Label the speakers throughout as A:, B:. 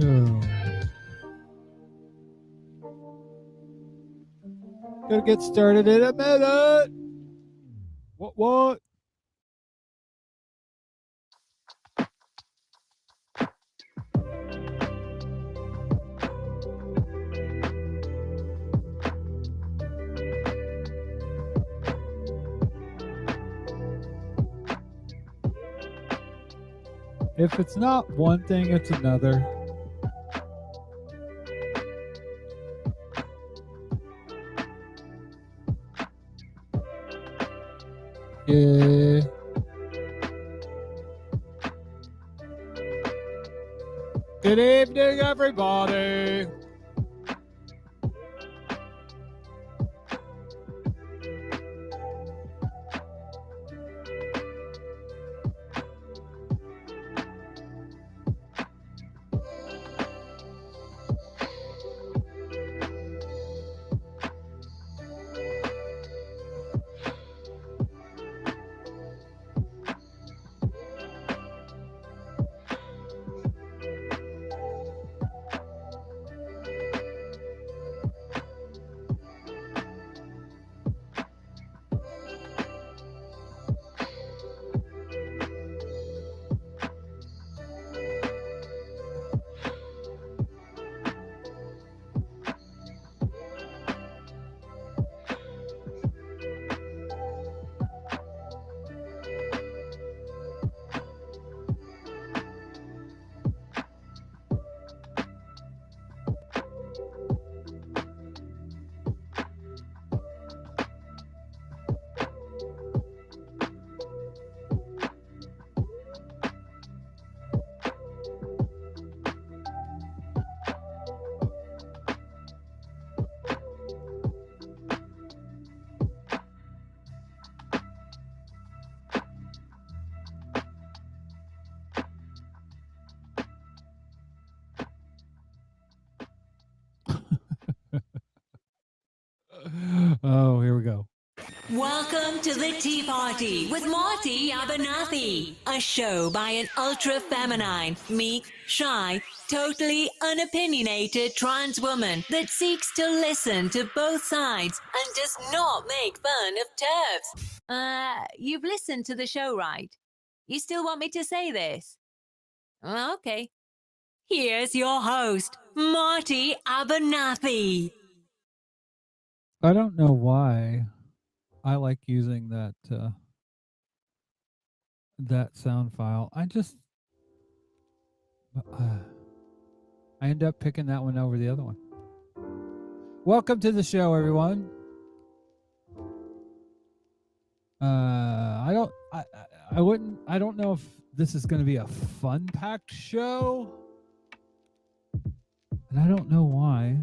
A: Oh. Gonna get started in a minute. What? If it's not one thing, it's another. Yeah. Good evening, everybody. Oh, here we go.
B: Welcome to the Tea Party with Marty Abernathy, a show by an ultra-feminine, meek, shy, totally unopinionated trans woman that seeks to listen to both sides and does not make fun of TERFs. You've listened to the show, right? You still want me to say this? Okay. Here's your host, Marty Abernathy.
A: I don't know why I like using that sound file. I end up picking that one over the other one. Welcome to the show, everyone. I don't know if this is going to be a fun-packed show, and I don't know why.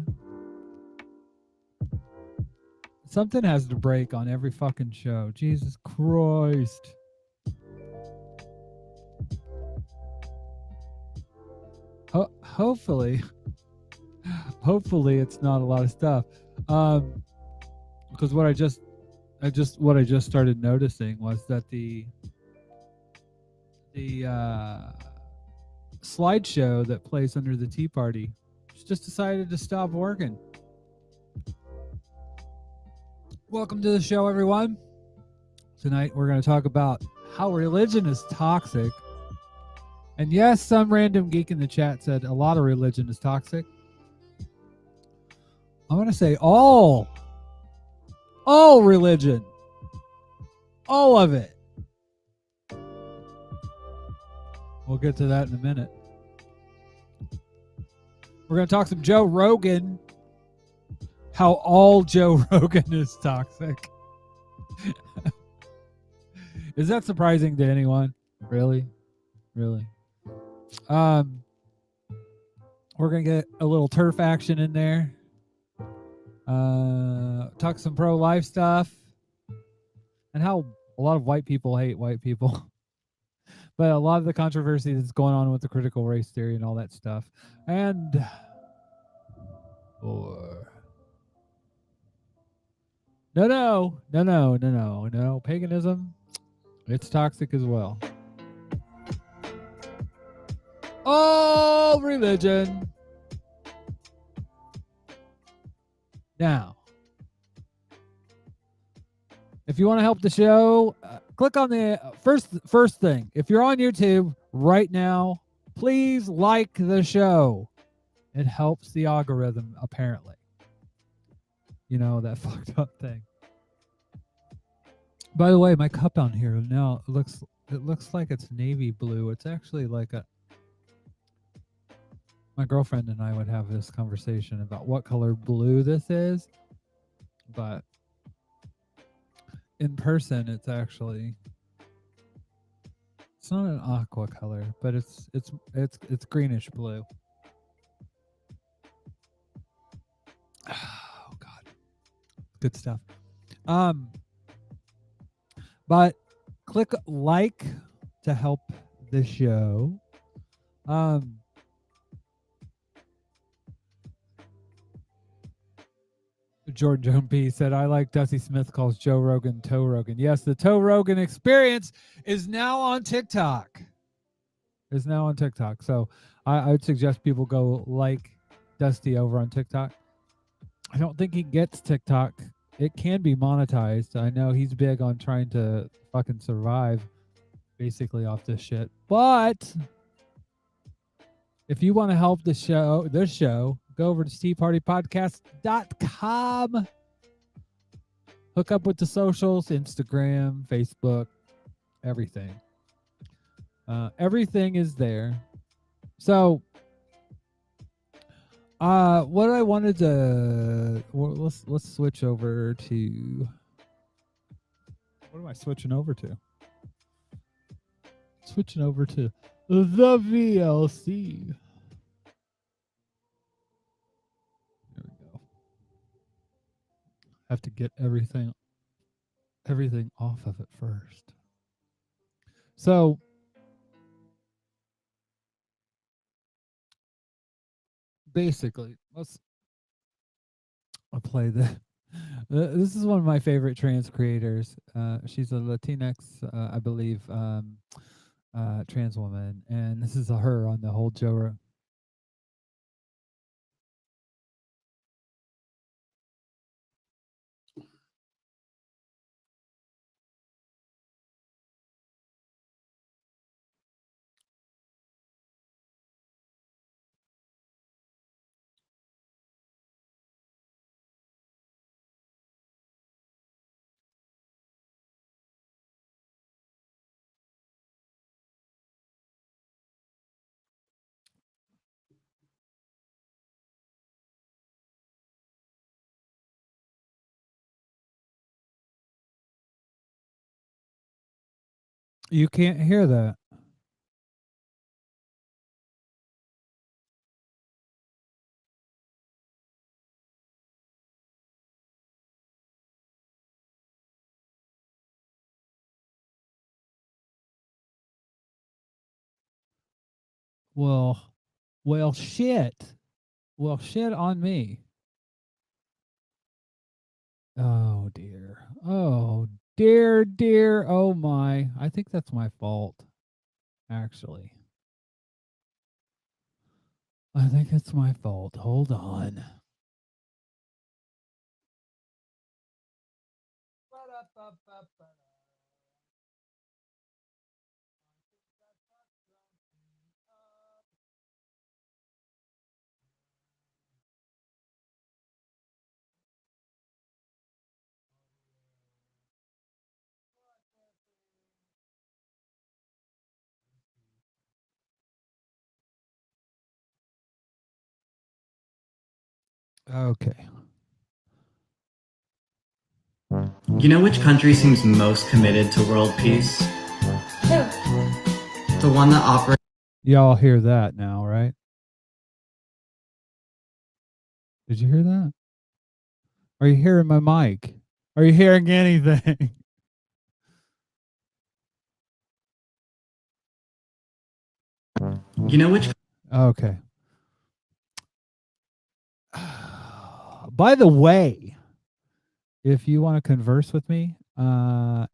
A: Something has to break on every fucking show. Jesus Christ. Hopefully it's not a lot of stuff. Because what I just started noticing was that the slideshow that plays under the Tea Party just decided to stop working. Welcome to the show, everyone. Tonight we're going to talk about how religion is toxic. And yes, some random geek in the chat said a lot of religion is toxic. I want to say all religion, all of it. We'll get to that in a minute. We're going to talk some Joe Rogan. How all Joe Rogan is toxic. Is that surprising to anyone? Really? We're going to get a little turf action in there. Talk some pro-life stuff. And how a lot of white people hate white people. But a lot of the controversy that's going on with the critical race theory and all that stuff. And No. Paganism, it's toxic as well. all religion. Now, if you want to help the show, click on the first thing. If you're on YouTube right now, please like the show. It helps the algorithm, apparently. You know, that fucked up thing. By the way, my cup on here now it looks like it's navy blue. It's actually like my girlfriend and I would have this conversation about what color blue this is, but in person it's not an aqua color, but it's greenish blue. Oh god. Good stuff. But click like to help the show. Jordan Joan B said, I like Dusty Smith calls Joe Rogan Toe Rogan. Yes, the Toe Rogan experience is now on TikTok. So I would suggest people go like Dusty over on TikTok. I don't think he gets TikTok. It can be monetized. I know he's big on trying to fucking survive basically off this shit. But if you want to help this show, go over to stevehardypodcast.com. Hook up with the socials, Instagram, Facebook, everything. Everything is there. So, what I wanted to let's switch over to. What am I switching over to? Switching over to the VLC. There we go. Have to get everything off of it first. So basically, I'll play the. This is one of my favorite trans creators. She's a Latinx, I believe, trans woman, and this is her on the whole Joe. You can't hear that. Well, shit. Well, shit on me. Oh dear. Oh dear. Oh my. I think that's my fault. Actually, I think it's my fault. Hold on. Okay.
C: You know which country seems most committed to world peace?
D: Who?
C: The one that operates.
A: Y'all hear that now, right? Did you hear that? Are you hearing my mic? Are you hearing anything?
C: You know which.
A: Okay. By the way, if you want to converse with me, and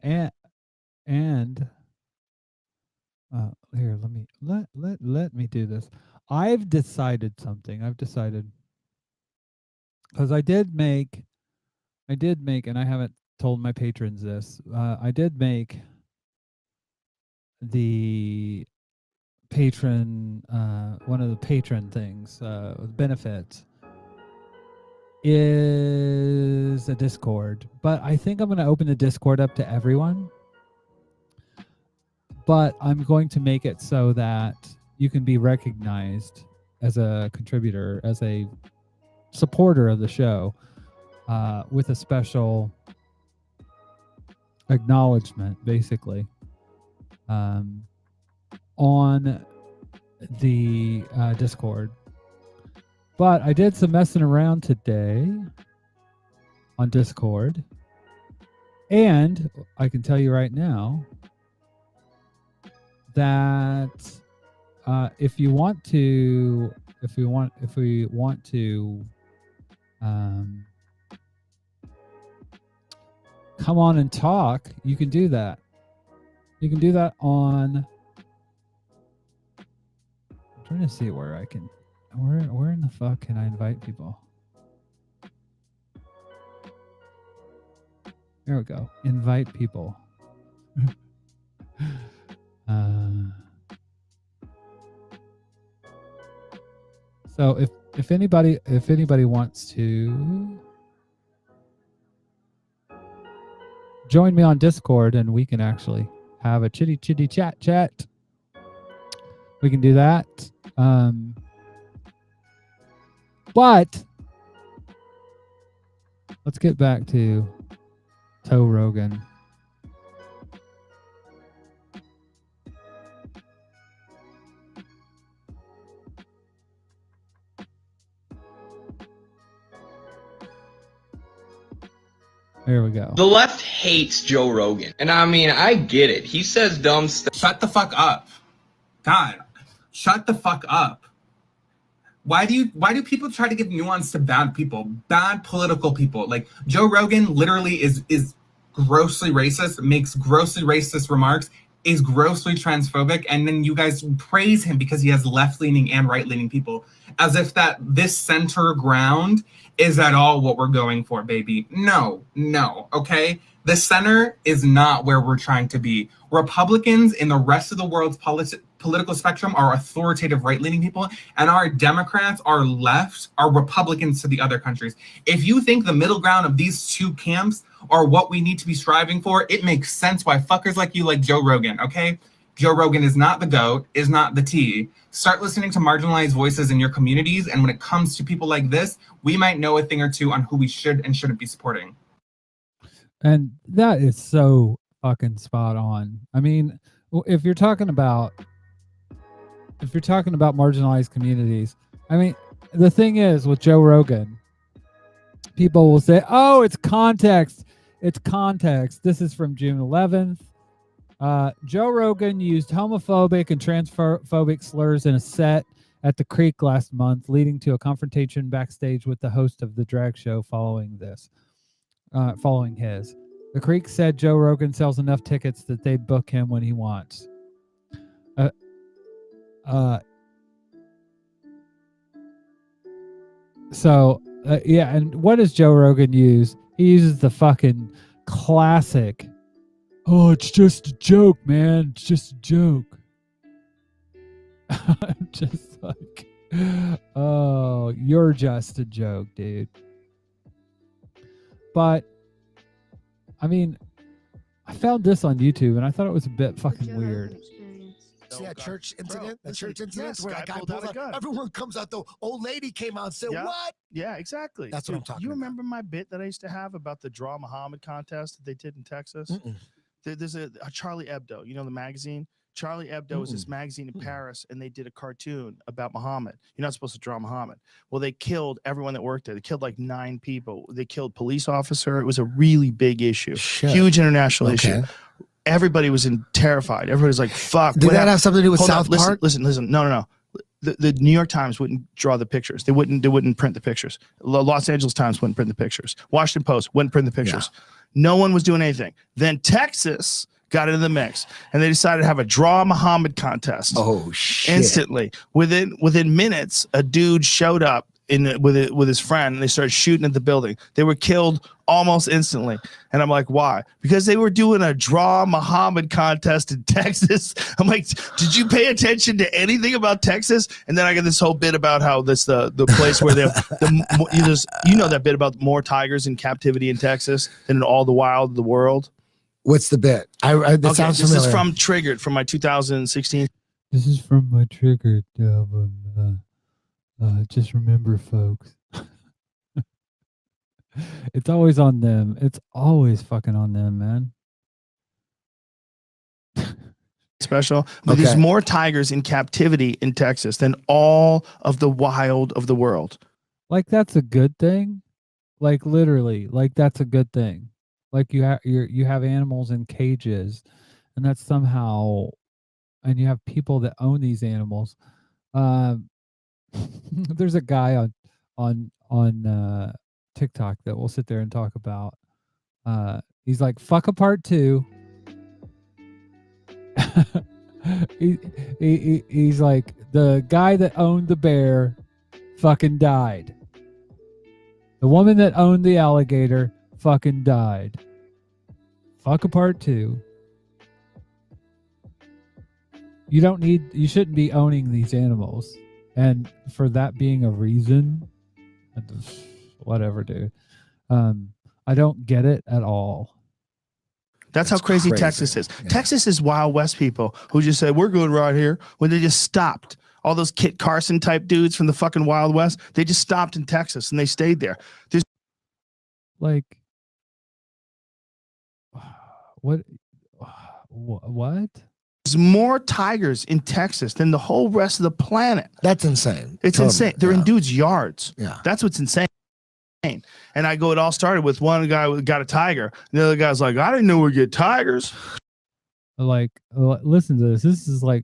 A: here, let me do this. I've decided something. Because I did make, and I haven't told my patrons this. I did make the patron, one of the patron things, benefits is a Discord. But I think I'm going to open the Discord up to everyone. But I'm going to make it so that you can be recognized as a contributor, as a supporter of the show, with a special acknowledgement, basically, on the Discord. But I did some messing around today on Discord, and I can tell you right now that if we want to come on and talk, you can do that. You can do that on. I'm trying to see where I can. Where in the fuck can I invite people? There we go. Invite people. So if anybody wants to join me on Discord and we can actually have a chitty chat, we can do that. But let's get back to Rogan. There we go.
D: The left hates Joe Rogan. And I mean, I get it. He says dumb stuff.
E: Shut the fuck up. God, shut the fuck up. Why do people try to give nuance to bad people, bad political people? Like Joe Rogan literally is grossly racist, makes grossly racist remarks, is grossly transphobic, and then you guys praise him because he has left-leaning and right-leaning people, as if that this center ground is at all what we're going for, baby. No, okay? The center is not where we're trying to be. Republicans in the rest of the world's political spectrum are authoritative right-leaning people, and our Democrats are left, are Republicans to the other countries. If you think the middle ground of these two camps are what we need to be striving for, it makes sense why fuckers like you like Joe Rogan, okay? Joe Rogan is not the GOAT, is not the T. Start listening to marginalized voices in your communities, and when it comes to people like this, we might know a thing or two on who we should and shouldn't be supporting.
A: And that is so fucking spot on. I mean, if you're talking about marginalized communities, I mean, the thing is with Joe Rogan, people will say, "Oh, it's context. It's context." This is from June 11th. Joe Rogan used homophobic and transphobic slurs in a set at the Creek last month, leading to a confrontation backstage with the host of the drag show following his. The Creek said Joe Rogan sells enough tickets that they'd book him when he wants. Yeah, and what does Joe Rogan use? He uses the fucking classic, "Oh, it's just a joke, man. It's just a joke." I'm just like, oh, you're just a joke, dude. But, I mean, I found this on YouTube, and I thought it was a bit fucking weird.
F: See that church incident?
G: Bro,
F: that church incident
G: yes,
F: where that guy
G: pulled out
F: pulls
G: a gun.
F: out. Everyone comes out. The old lady came out and said, "What?"
G: Yeah, exactly.
F: That's what I'm talking
G: You
F: about.
G: remember my bit that I used to have about the Draw Muhammad contest that they did in Texas? There's a Charlie Hebdo, you know, the magazine. Charlie Hebdo is this magazine in Paris, and they did a cartoon about Muhammad. You're not supposed to draw Muhammad. Well, they killed everyone that worked there. They killed like 9 people. They killed police officer. It was a really big issue, huge international issue. Everybody was terrified. Everybody was like, "Fuck."
F: Did that have something to do with South Park?
G: Listen. No. The New York Times wouldn't draw the pictures. They wouldn't print the pictures. Los Angeles Times wouldn't print the pictures. Washington Post wouldn't print the pictures. No one was doing anything. Then Texas got into the mix, and they decided to have a Draw Muhammad contest.
F: Oh shit!
G: Instantly, within minutes, a dude showed up with his friend, and they started shooting at the building. They were killed almost instantly. And I'm like, why? Because they were doing a Draw Muhammad contest in Texas. I'm like, did you pay attention to anything about Texas? And then I got this whole bit about how this the place where they have you know that bit about more tigers in captivity in Texas than in all the wild of the world.
F: What's the bit? That sounds familiar.
G: This is from Triggered, from my 2016.
A: This is from my Triggered album. Just remember, folks. It's always on them. It's always fucking on them, man.
G: Special, but there's more tigers in captivity in Texas than all of the wild of the world.
A: Like that's a good thing. Like literally, like that's a good thing. Like you have animals in cages, and that's somehow, and you have people that own these animals. There's a guy on TikTok that we'll sit there and talk about. He's like, fuck a part 2. He's like, the guy that owned the bear fucking died. The woman that owned the alligator fucking died. Fuck a part 2. You shouldn't be owning these animals. And for that being a reason, whatever, dude. I don't get it at all.
G: That's how crazy Texas is. Yeah. Texas is Wild West people who just said, we're good right here, when they just stopped. All those Kit Carson type dudes from the fucking Wild West, they just stopped in Texas and they stayed there. There's
A: like, what?
G: There's more tigers in Texas than the whole rest of the planet.
F: That's insane.
G: It's insane. They're in dudes' yards.
F: Yeah.
G: That's what's insane. And it all started with one guy who got a tiger. And the other guy's like, I didn't know we'd get tigers.
A: Like, listen to this. This is like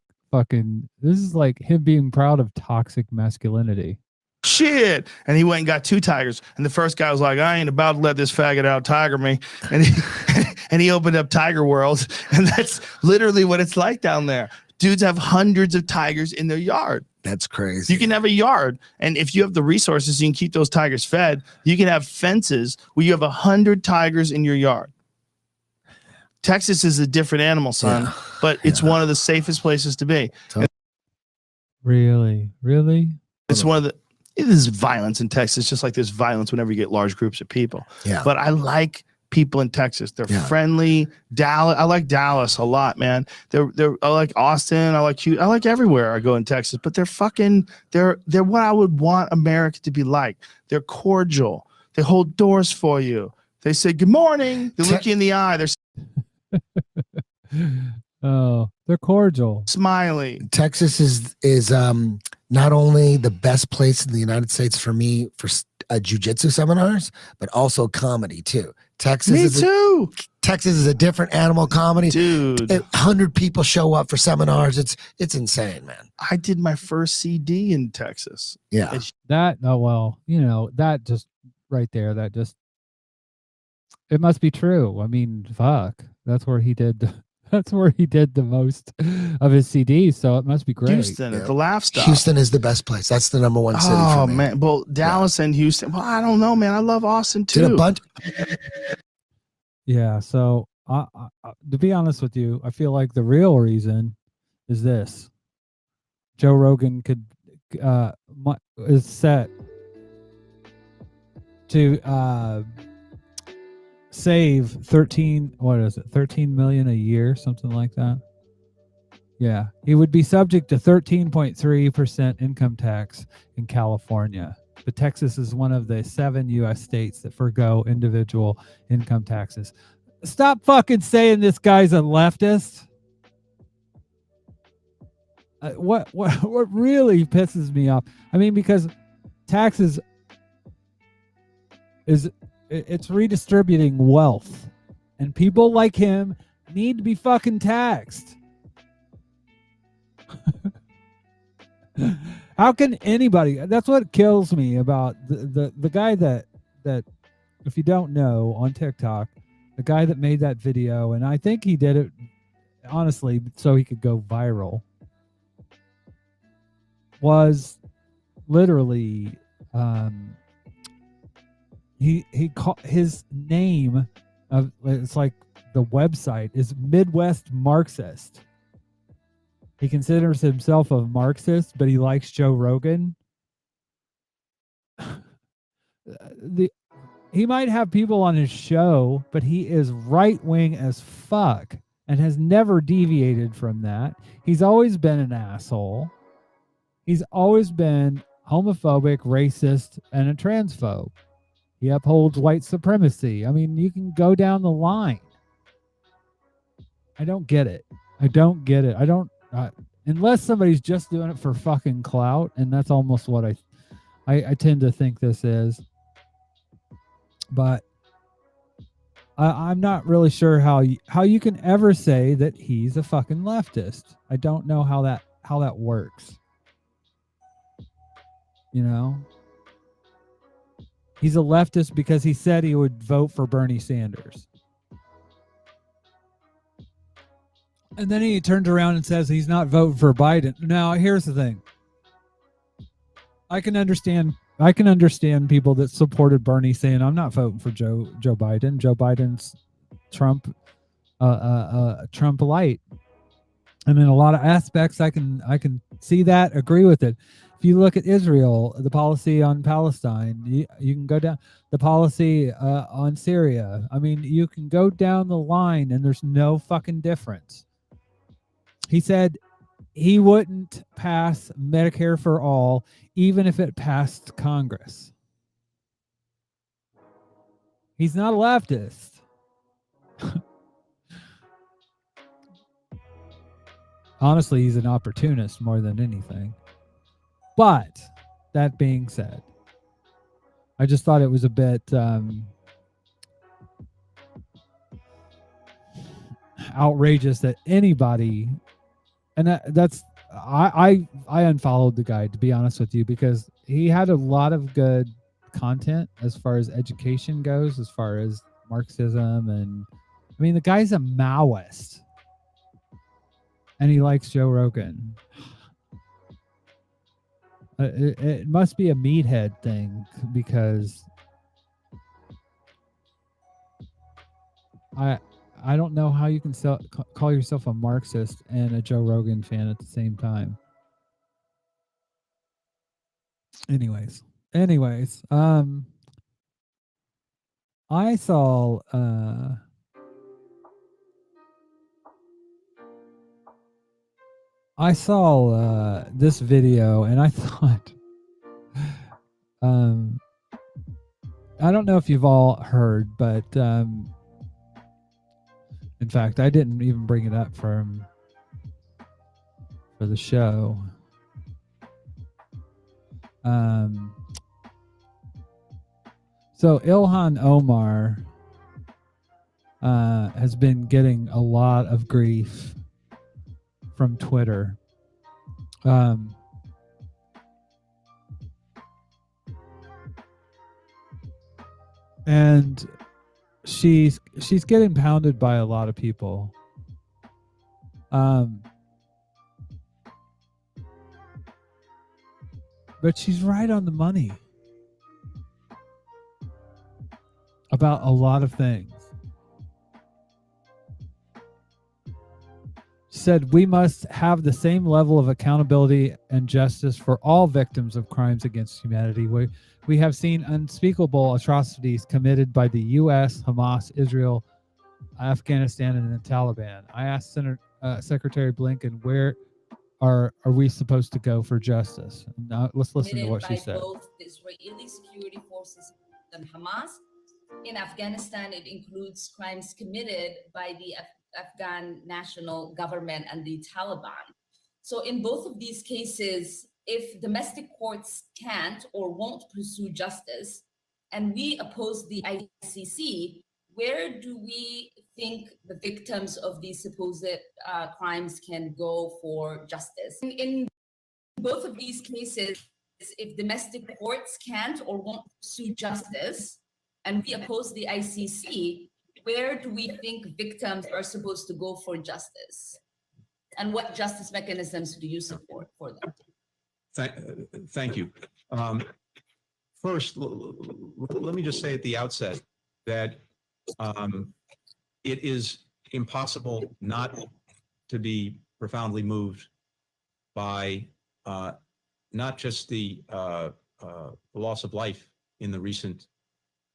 A: him being proud of toxic masculinity.
G: Shit. And he went and got 2 tigers. And the first guy was like, I ain't about to let this faggot out tiger me. And he opened up Tiger World. And that's literally what it's like down there. Dudes have hundreds of tigers in their yard.
F: That's crazy.
G: You can have a yard. And if you have the resources, you can keep those tigers fed. You can have fences where you have 100 tigers in your yard. Texas is a different animal, son, but it's one of the safest places to be.
A: Really?
G: It's one of the, it is violence in Texas, just like there's violence whenever you get large groups of people.
F: Yeah.
G: But I like people in Texas. They're friendly. Dallas, I like Dallas a lot, man. I like Austin. I like Houston. I like everywhere I go in Texas, but they're what I would want America to be like. They're cordial. They hold doors for you. They say good morning. They look you in the eye. They're
A: oh, they're cordial.
G: Smiley.
F: Texas is not only the best place in the United States for me for jiu-jitsu seminars, but also comedy too. Texas is a different animal comedy.
G: Dude.
F: 100 people show up for seminars. It's insane, man.
G: I did my first CD in Texas.
F: Yeah.
A: That just right there, it must be true. I mean, fuck. That's where he did the most of his CDs, so it must be great.
G: Houston at the Laugh Stop.
F: Houston is the best place. That's the number 1 city for me.
G: Man. Well, Dallas and Houston. Well, I don't know, man. I love Austin too.
F: Did a bunch.
A: Yeah, so to be honest with you, I feel like the real reason is this. Joe Rogan is set to save 13 million a year, something like that. Yeah, he would be subject to 13.3% income tax in California, but Texas is one of the 7 U.S. states that forgo individual income taxes. Stop fucking saying this guy's a leftist. What really pisses me off, I mean, because taxes it's redistributing wealth, and people like him need to be fucking taxed. How can anybody? That's what kills me about the guy that if you don't know, on TikTok, the guy that made that video, and I think he did it honestly, so he could go viral, was literally he called his name of, it's like the website is Midwest Marxist. He considers himself a Marxist, but he likes Joe Rogan. He might have people on his show, but he is right wing as fuck and has never deviated from that. He's always been an asshole. He's always been homophobic, racist, and a transphobe. He upholds white supremacy. I mean, you can go down the line. I don't get it. I don't get it. I don't, unless somebody's just doing it for fucking clout, and that's almost what I tend to think this is. But I'm not really sure how you can ever say that he's a fucking leftist. I don't know how that works. You know? He's a leftist because he said he would vote for Bernie Sanders. And then he turns around and says he's not voting for Biden. Now, here's the thing. I can understand people that supported Bernie saying, I'm not voting for Joe Biden. Joe Biden's Trump light. And in a lot of aspects, I can see that, agree with it. If you look at Israel, the policy on Palestine, you can go down the policy on Syria. I mean, you can go down the line and there's no fucking difference. He said he wouldn't pass Medicare for all, even if it passed Congress. He's not a leftist. Honestly, he's an opportunist more than anything. But that being said, I just thought it was a bit outrageous that anybody, and that's I unfollowed the guy, to be honest with you, because he had a lot of good content as far as education goes, as far as Marxism, and I mean the guy's a Maoist. And he likes Joe Rogan. It must be a meathead thing, because I don't know how you can call yourself a Marxist and a Joe Rogan fan at the same time. Anyways, I saw this video, and I thought, I don't know if you've all heard, but in fact, I didn't even bring it up for the show. So Ilhan Omar has been getting a lot of grief from Twitter. And she's getting pounded by a lot of people. But she's right on the money about a lot of things. She said, we must have the same level of accountability and justice for all victims of crimes against humanity. We have seen unspeakable atrocities committed by the U.S., Hamas, Israel, Afghanistan, and the Taliban. I asked Secretary Blinken, where are we supposed to go for justice? Now let's listen to what she said.
H: Both the Israeli security forces and Hamas. In Afghanistan, it includes crimes committed by the Afghan national government and the Taliban. So in both of these cases, if domestic courts can't or won't pursue justice, and we oppose the ICC, where do we think the victims of these supposed crimes can go for justice? In both of these cases, if domestic courts can't or won't pursue justice, and we oppose the ICC, where do we think victims are supposed to go for justice? And what justice mechanisms do you support for them?
I: Thank you. First, let me just say at the outset that it is impossible not to be profoundly moved by not just the loss of life in the recent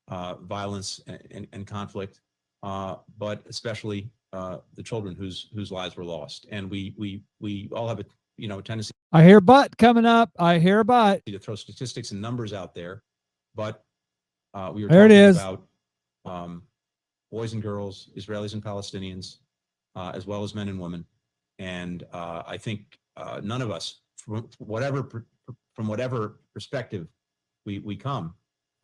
I: violence and conflict, but especially the children whose lives were lost. And we all have a tendency.
A: I hear butt coming up. I hear a butt.
I: To throw statistics and numbers out there, but we were
A: there
I: talking
A: it is.
I: about boys and girls, Israelis and Palestinians, as well as men and women. And I think none of us, from whatever perspective we come,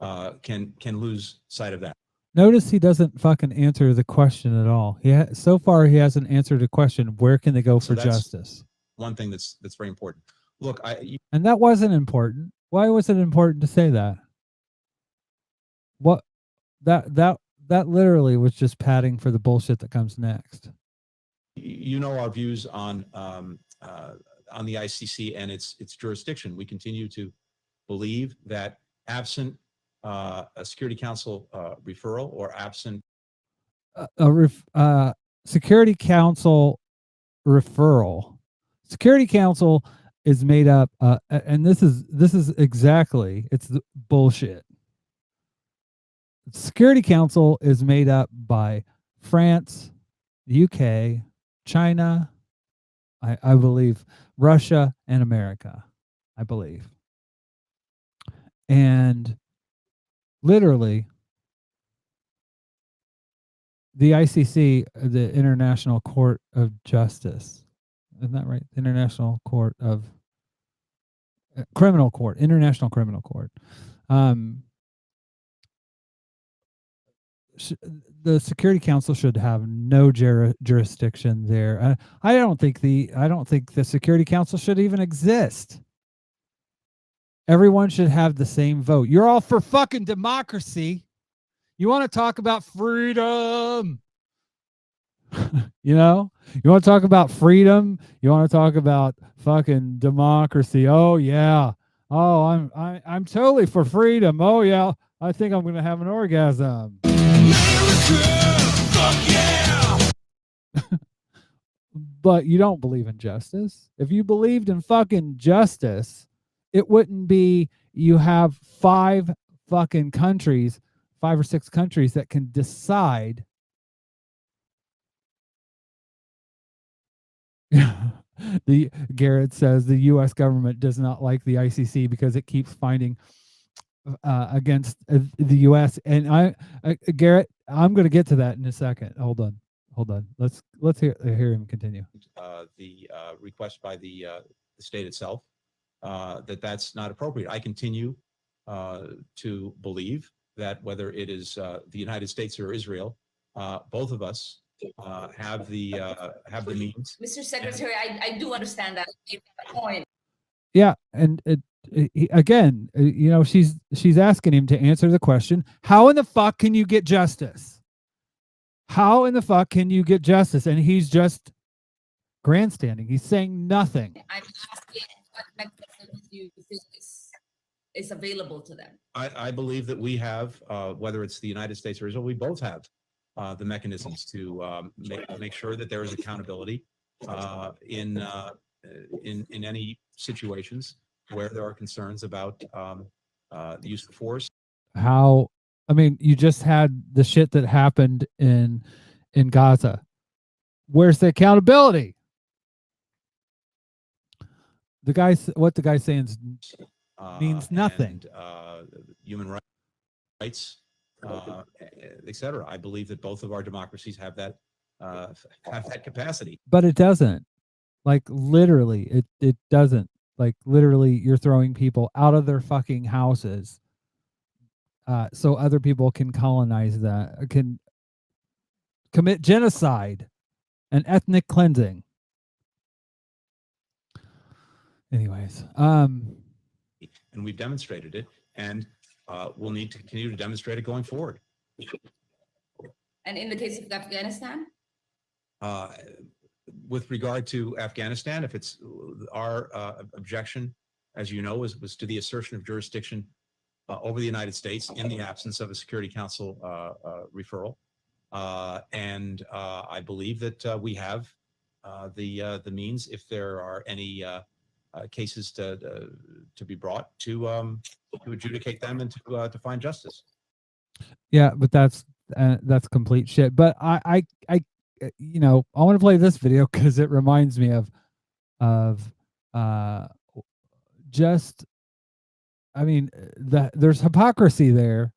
I: can lose sight of that.
A: Notice he doesn't fucking answer the question at all. So far he hasn't answered the question. Where can they go for justice?
I: One thing that's very important. Look,
A: and that wasn't important. Why was it important to say that? What that literally was just padding for the bullshit that comes next.
I: You know our views on the ICC and its jurisdiction. We continue to believe that absent a Security Council referral or absent
A: Security Council referral. Security Council is made up, and this is exactly, it's the bullshit. Security Council is made up by France, the UK, China, I believe, Russia, and America, I believe. And literally, the ICC, the International Court of Justice, isn't that right? International Court of Criminal Court, International Criminal Court. The Security Council should have no jurisdiction there. I don't think the Security Council should even exist. Everyone should have the same vote. You're all for fucking democracy. You want to talk about freedom? You want to talk about freedom? You want to talk about fucking democracy? Oh yeah. Oh, I'm totally for freedom. Oh yeah. I think I'm going to have an orgasm. Fuck yeah. But you don't believe in justice. If you believed in fucking justice, it wouldn't be you have 5 fucking countries, 5 or 6 countries that can decide. The Garrett says the U.S. government does not like the ICC because it keeps finding against the U.S. And Garrett, I'm going to get to that in a second. Hold on. Let's hear him continue.
I: The request by the state itself that's not appropriate. I continue to believe that whether it is the United States or Israel, both of us have the means.
H: Mr. Secretary, I do understand that point.
A: Yeah, and again, she's asking him to answer the question: how in the fuck can you get justice? How in the fuck can you get justice? And he's just grandstanding. He's saying nothing.
H: I'm asking what mechanisms do you think is available to them?
I: I believe that we have, whether it's the United States or Israel, we both have the mechanisms to make sure that there is accountability in any situations where there are concerns about the use of force.
A: You just had the shit that happened in Gaza. Where's the accountability? What the guy's saying means nothing.
I: And, human rights, etc. I believe that both of our democracies have that capacity.
A: But it doesn't. Like literally, it doesn't. Like literally, you're throwing people out of their fucking houses, so other people can colonize that, can commit genocide and ethnic cleansing. Anyways,
I: and we've demonstrated it, and we'll need to continue to demonstrate it going forward.
H: And in the case of Afghanistan?
I: With regard to Afghanistan, if it's our objection, as you know, was to the assertion of jurisdiction over the United States in the absence of a Security Council referral. And I believe that we have the means, if there are any cases to be brought, to adjudicate them and to find justice.
A: Yeah, but that's complete shit. But I you know, I want to play this video because it reminds me of just, I mean, there's hypocrisy there,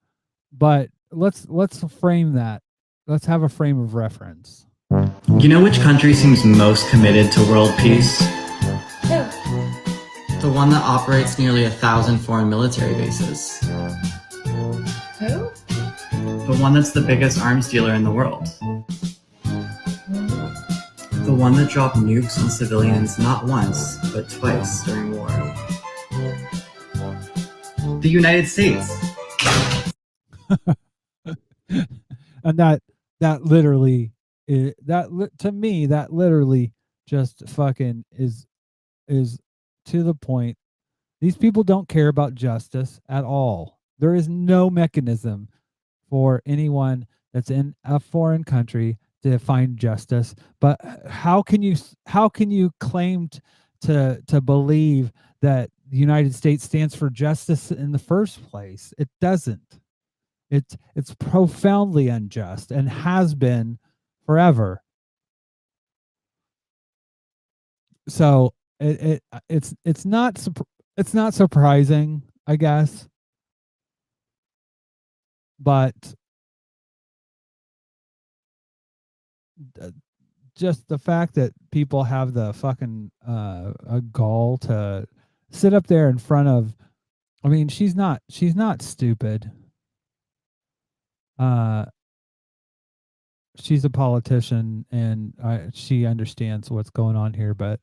A: but let's frame that. Let's have a frame of reference.
C: You know which country seems most committed to world peace?
H: Who?
C: The one that operates nearly 1,000 foreign military bases.
H: Who?
C: The one that's the biggest arms dealer in the world. The one that dropped nukes on civilians not once, but twice during war. The United States.
A: And that literally to me, that literally just fucking is to the point. These people don't care about justice at all. There is no mechanism for anyone that's in a foreign country to find justice. But how can you claim to believe that the United States stands for justice in the first place? It doesn't. It's profoundly unjust and has been forever. So it's not surprising, I guess, but just the fact that people have the fucking a gall to sit up there in front of, I mean, she's not stupid. She's a politician and she understands what's going on here, but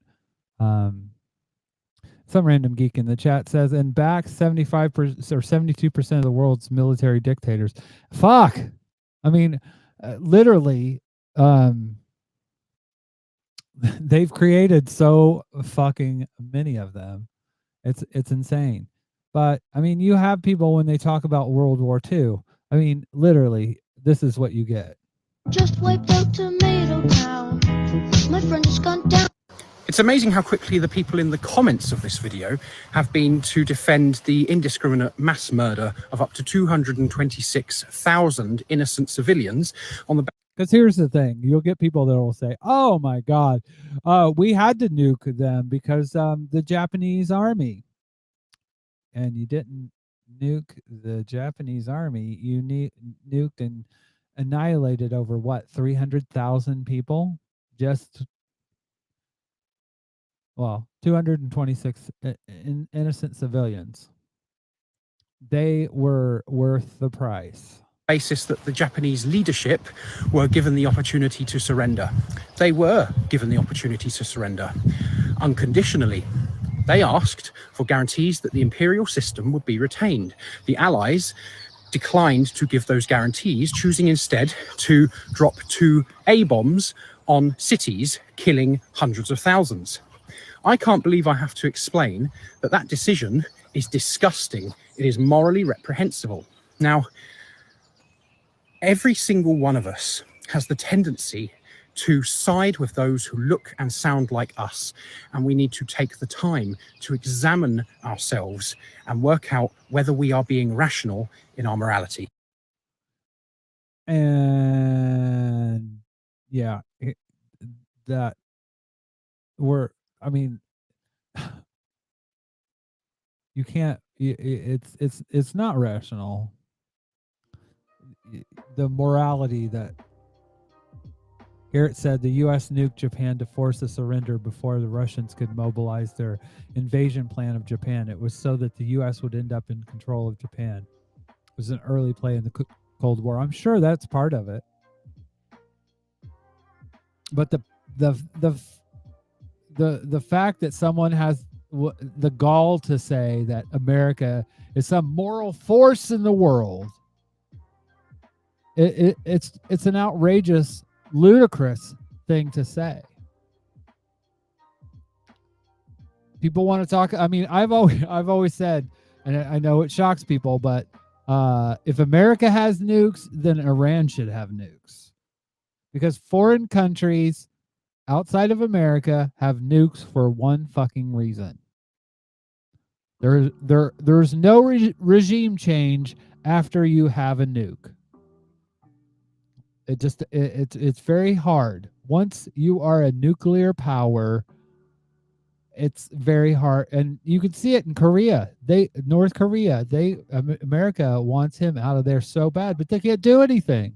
A: some random geek in the chat says, and back 75% or 72% of the world's military dictators. Fuck. I mean, literally, they've created so fucking many of them. It's insane. But I mean, you have people when they talk about World War II. I mean, literally, this is what you get.
J: Just wiped out Tomato Town. My friend has gone down.
K: It's amazing how quickly the people in the comments of this video have been to defend the indiscriminate mass murder of up to 226,000 innocent civilians on the back.
A: Because here's the thing, you'll get people that will say, oh my God, we had to nuke them because the Japanese army. And you didn't nuke the Japanese army. You nuked and annihilated over what, 300,000 people? Just, well, 226 innocent civilians. They were worth the price.
K: Basis that the Japanese leadership were given the opportunity to surrender. They were given the opportunity to surrender unconditionally. They asked for guarantees that the imperial system would be retained. The Allies declined to give those guarantees, choosing instead to drop 2 A-bombs on cities, killing hundreds of thousands. I can't believe I have to explain that decision is disgusting. It is morally reprehensible. Now, every single one of us has the tendency to side with those who look and sound like us. And we need to take the time to examine ourselves and work out whether we are being rational in our morality.
A: And yeah, that we're, I mean, you can't, it's not rational. The morality that, here it said the U.S. nuked Japan to force a surrender before the Russians could mobilize their invasion plan of Japan. It was so that the U.S. would end up in control of Japan. It was an early play in the Cold War. I'm sure that's part of it. But the fact that someone has the gall to say that America is some moral force in the world It's an outrageous, ludicrous thing to say. People want to talk. I mean, I've always said, and I know it shocks people, but if America has nukes, then Iran should have nukes, because foreign countries outside of America have nukes for one fucking reason. There's no regime change after you have a nuke. It's very hard. Once you are a nuclear power, it's very hard, and you can see it in Korea. North Korea, America wants him out of there so bad, but they can't do anything.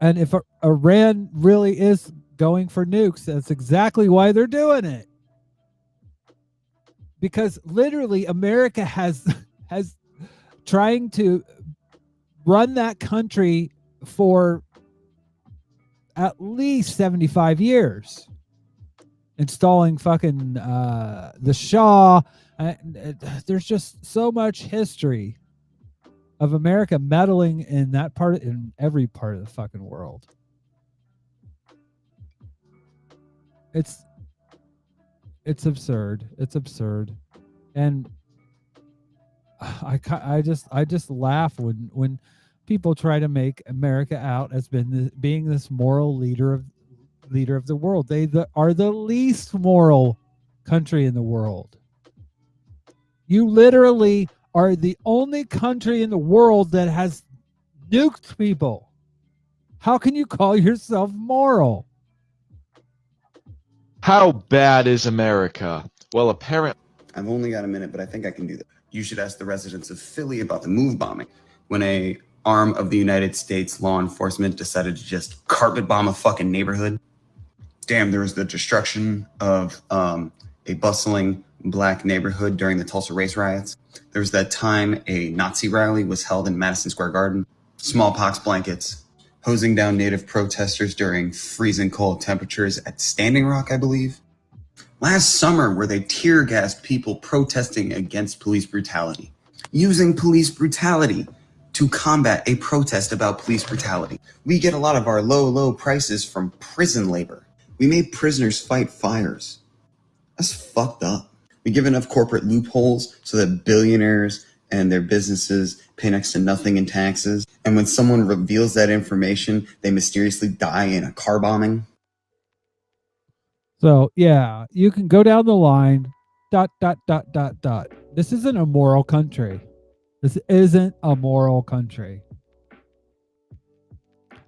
A: And if Iran really is going for nukes, that's exactly why they're doing it. Because literally America has trying to run that country for at least 75 years, installing fucking the Shah. There's just so much history of America meddling in that part, in every part of the fucking world. It's absurd. It's absurd. And I just laugh when people try to make America out as being this moral leader of the world. They are the least moral country in the world. You literally are the only country in the world that has nuked people. How can you call yourself moral?
L: How bad is America? Well, apparently.
M: I've only got a minute, but I think I can do that. You should ask the residents of Philly about the move bombing, when a arm of the United States law enforcement decided to just carpet bomb a fucking neighborhood. Damn, there was the destruction of a bustling black neighborhood during the Tulsa race riots. There was that time a Nazi rally was held in Madison Square Garden. Smallpox blankets, hosing down native protesters during freezing cold temperatures at Standing Rock, I believe. Last summer, where they tear gassed people protesting against police brutality, using police brutality to combat a protest about police brutality. We get a lot of our low prices from prison labor. We made prisoners fight fires. That's fucked up. We give enough corporate loopholes so that billionaires and their businesses pay next to nothing in taxes. And when someone reveals that information, they mysteriously die in a car bombing.
A: So yeah, you can go down the line. ... This isn't a moral country. This isn't a moral country.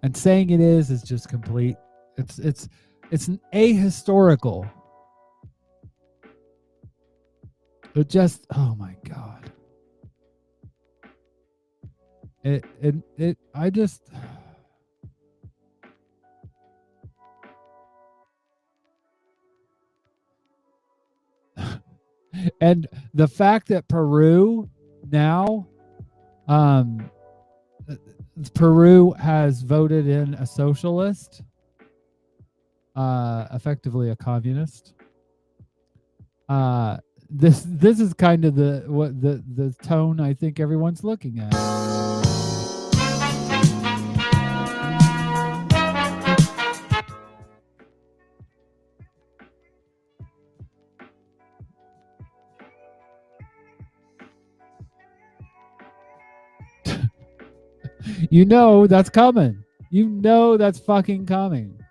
A: And saying it is just complete. It's an ahistorical. It just, oh my God. I just. And the fact that Peru now, Peru has voted in a socialist, effectively a communist. This is kind of the tone I think everyone's looking at. You know that's coming. You know that's fucking coming.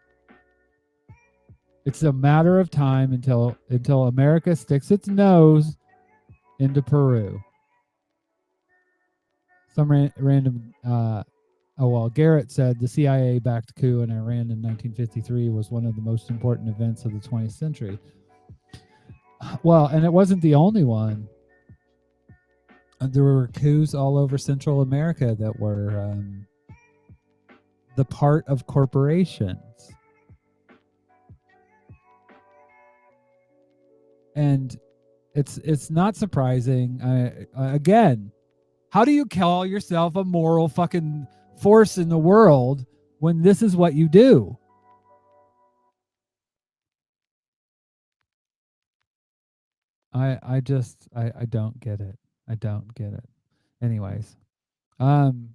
A: It's a matter of time until America sticks its nose into Peru. Some random. Garrett said the CIA-backed coup in Iran in 1953 was one of the most important events of the 20th century. Well, and it wasn't the only one. There were coups all over Central America that were the part of corporations. And it's not surprising. Again, how do you call yourself a moral fucking force in the world when this is what you do? I don't get it. I don't get it. Anyways, Some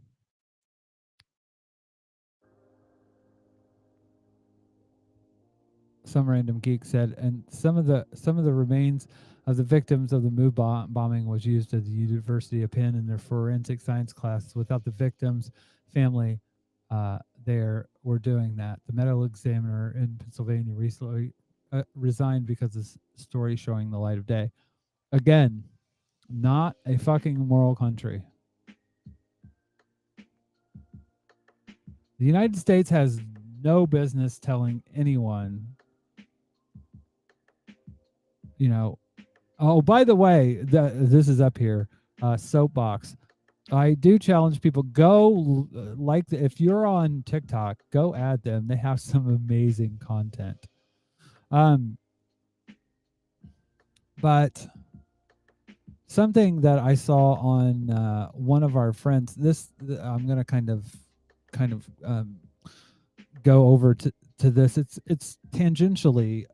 A: random geek said, and some of the remains of the victims of the MOVE bombing was used at the University of Penn in their forensic science class. Without the victims' family, there were doing that. The medical examiner in Pennsylvania recently resigned because of the story showing the light of day. Again, not a fucking moral country. The United States has no business telling anyone, you know, oh, by the way, this is up here, soapbox. I do challenge people, go if you're on TikTok, go add them. They have some amazing content. But something that I saw on one of our friends, I'm going to kind of go over to this. It's tangentially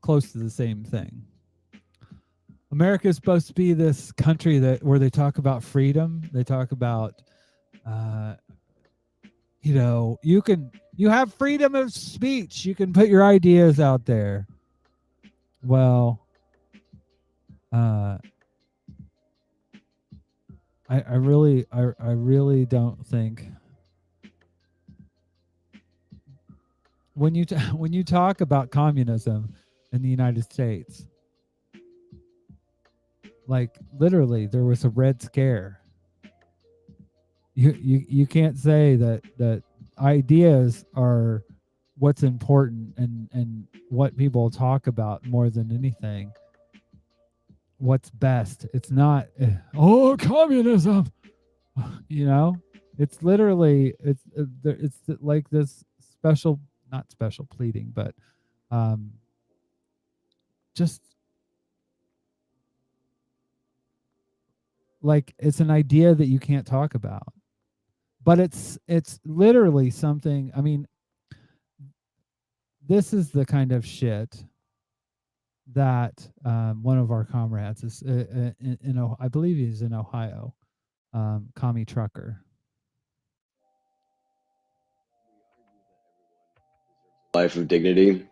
A: close to the same thing. America is supposed to be this country where they talk about freedom. They talk about, you have freedom of speech. You can put your ideas out there. Well, I really don't think when you talk about communism in the United States, like literally there was a Red Scare. You can't say that ideas are what's important and what people talk about more than anything. What's best. It's not communism. It's literally it's like this special, not special pleading, but just like it's an idea that you can't talk about. But it's literally something. I mean, this is the kind of shit that one of our comrades is I believe he's in Ohio, commie trucker.
N: Life of dignity.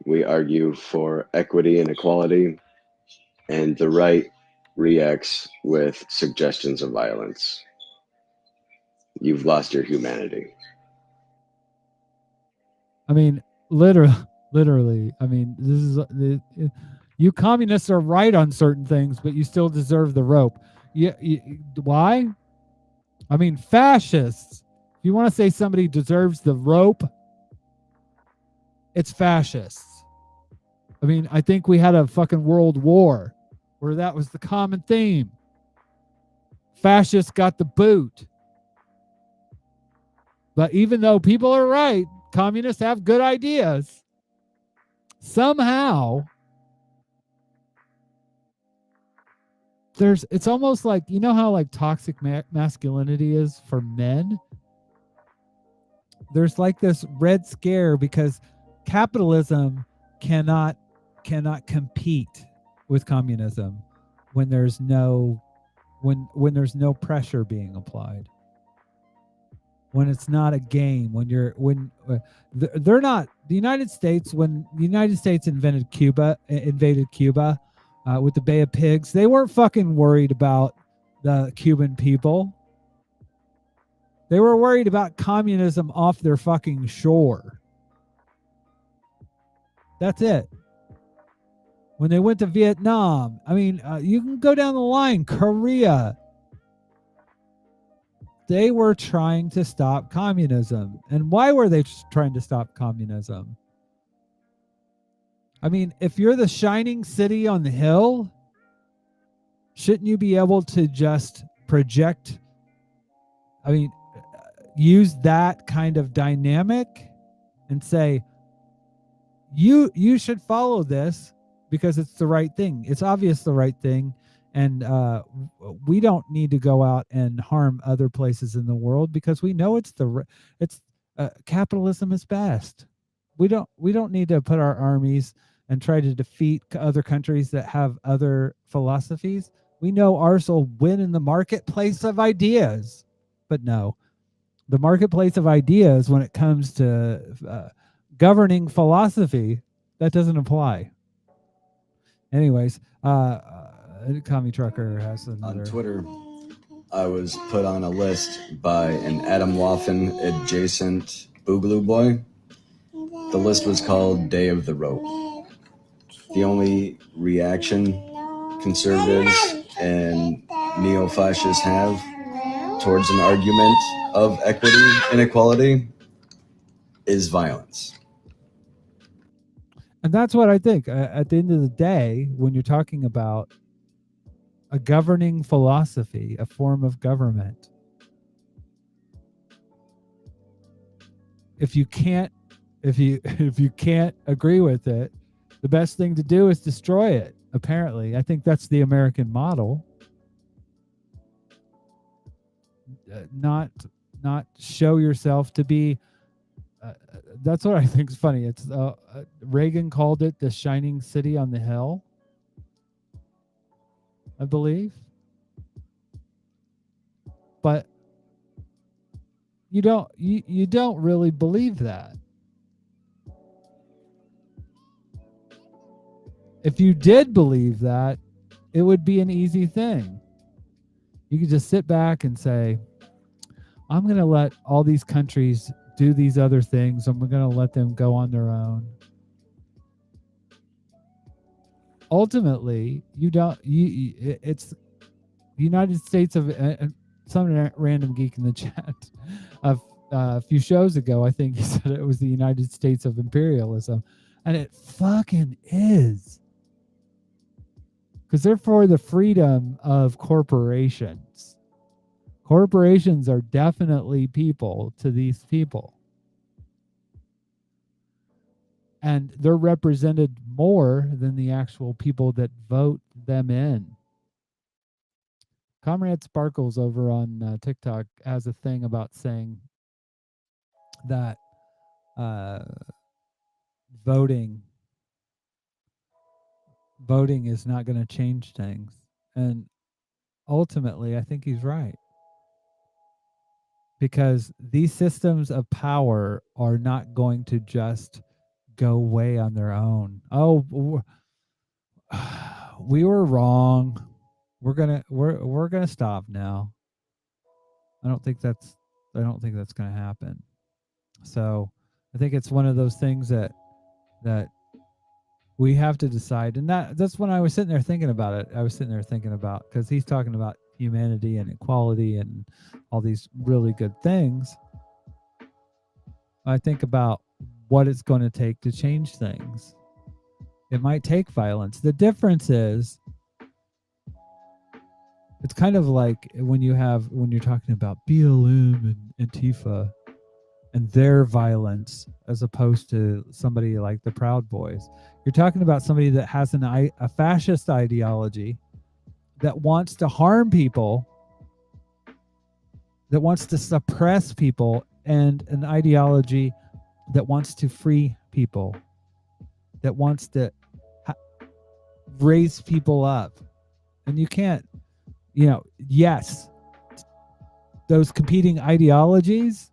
N: We argue for equity and equality, and the right reacts with suggestions of violence. You've lost your humanity.
A: I mean, literally. I mean, this is you communists are right on certain things, but you still deserve the rope. Why? I mean, fascists. If you want to say somebody deserves the rope, it's fascists. I mean, I think we had a fucking world war where that was the common theme. Fascists got the boot. But even though people are right, communists have good ideas, somehow it's almost like, you know how like toxic masculinity is for men? There's like this Red Scare because capitalism cannot compete with communism when there's no pressure being applied, when it's not a game, they're not the United States. When the United States invaded Cuba with the Bay of Pigs, they weren't fucking worried about the Cuban people. They were worried about communism off their fucking shore. That's it. When they went to Vietnam, I mean, you can go down the line, Korea. They were trying to stop communism. And why were they trying to stop communism? I mean, if you're the shining city on the hill, shouldn't you be able to just project, use that kind of dynamic and say, you should follow this because it's the right thing. It's obvious the right thing. And we don't need to go out and harm other places in the world because we know capitalism is best. We don't need to put our armies and try to defeat other countries that have other philosophies. We know ours will win in the marketplace of ideas. But no, the marketplace of ideas, when it comes to governing philosophy, that doesn't apply. Anyways, Commie Trucker has another.
N: On Twitter, I was put on a list by an Adam Waffen adjacent Boogaloo boy. The list was called Day of the Rope. The only reaction conservatives and neo-fascists have towards an argument of equity and equality is violence.
A: And that's what I think. At the end of the day, when you're talking about a governing philosophy, a form of government, if you can't agree with it, the best thing to do is destroy it. Apparently, I think that's the American model. Not show yourself to be. That's what I think is funny. It's Reagan called it the shining city on the hill, I believe. But you don't really believe that. If you did believe that, it would be an easy thing. You could just sit back and say, I'm going to let all these countries do these other things, and we're going to let them go on their own. Ultimately, it's the United States of some random geek in the chat a few shows ago, I think he said it was the United States of imperialism, and it fucking is. Because they're for the freedom of corporations. Corporations are definitely people to these people. And they're represented more than the actual people that vote them in. Comrade Sparkles over on TikTok has a thing about saying that voting is not going to change things. And ultimately, I think he's right. Because these systems of power are not going to just go away on their own. Oh, we were wrong. We're gonna stop now. I don't think that's gonna happen. So I think it's one of those things that we have to decide. And that's when I was sitting there thinking about it. I was sitting there thinking about, because he's talking about humanity and equality and all these really good things. I think about what it's going to take to change things. It might take violence. The difference is, it's kind of like when you're talking about BLM and Antifa and their violence, as opposed to somebody like the Proud Boys. You're talking about somebody that has a fascist ideology that wants to harm people, that wants to suppress people, and an ideology that wants to free people, that wants to raise people up. And you can't, yes, those competing ideologies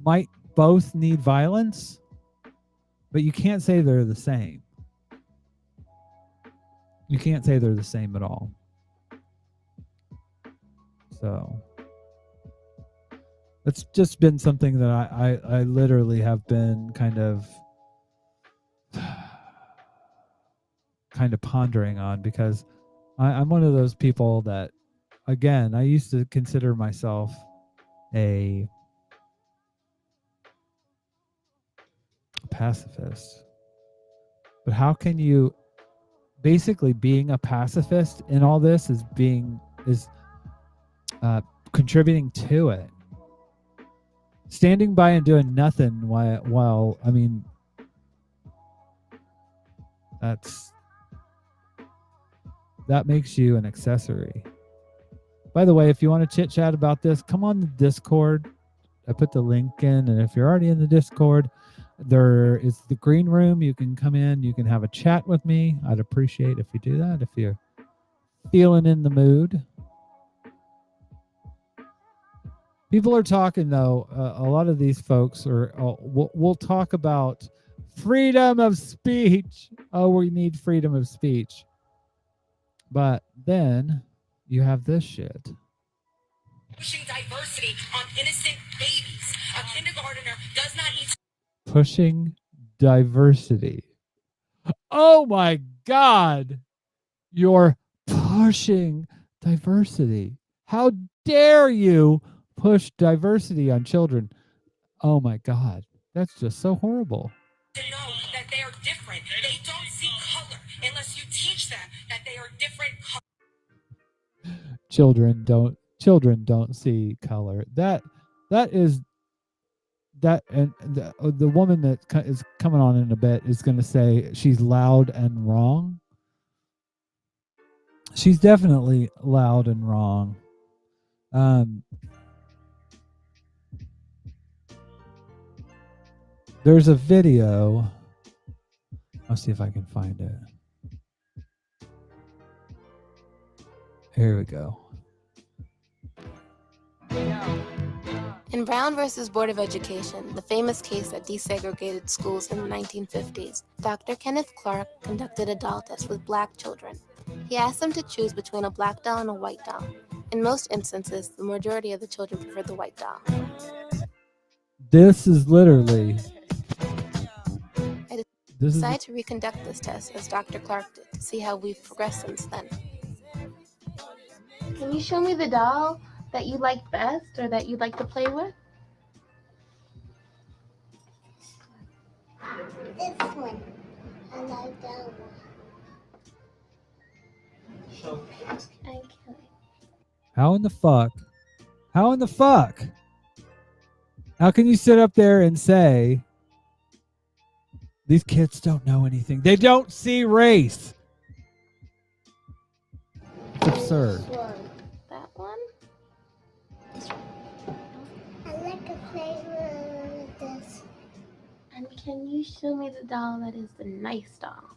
A: might both need violence, but you can't say they're the same. You can't say they're the same at all. So it's just been something that I literally have been kind of pondering on, because I'm one of those people that, again, I used to consider myself a pacifist. But how can you, basically being a pacifist in all this is contributing to it. Standing by and doing nothing while I mean, that makes you an accessory. By the way, if you want to chit chat about this, come on the Discord. I put the link in, and if you're already in the Discord, there is the green room. You can come in, you can have a chat with me. I'd appreciate if you do that. If you feeling in the mood. People are talking, though. A lot of these folks are. We'll talk about freedom of speech. Oh, we need freedom of speech. But then you have this shit.
O: Pushing diversity on innocent babies. A kindergartner does not need to.
A: Pushing diversity. Oh my God. You're pushing diversity. How dare you push diversity on children? Oh my God. That's just so horrible.
O: To know that they are different. They don't see color unless you teach them that they are different colors.
A: Children don't see color. That is that, and the woman that is coming on in a bit is going to say she's loud and wrong. She's definitely loud and wrong. There's a video. I'll see if I can find it. Here we go.
P: In Brown versus Board of Education, the famous case that desegregated schools in the 1950s, Dr. Kenneth Clark conducted a doll test with black children. He asked them to choose between a black doll and a white doll. In most instances, the majority of the children preferred the white doll.
A: This is literally...
P: I decided to reconduct this test as Dr. Clark did to see how we've progressed since then. Can you show me the doll that you like best or that you'd like to play with?
J: This one. I like that one. Okay.
A: How in the fuck? How can you sit up there and say these kids don't know anything? They don't see race. It's absurd.
P: That one?
J: I like to play with this.
P: And can you show me the doll that is the nice doll?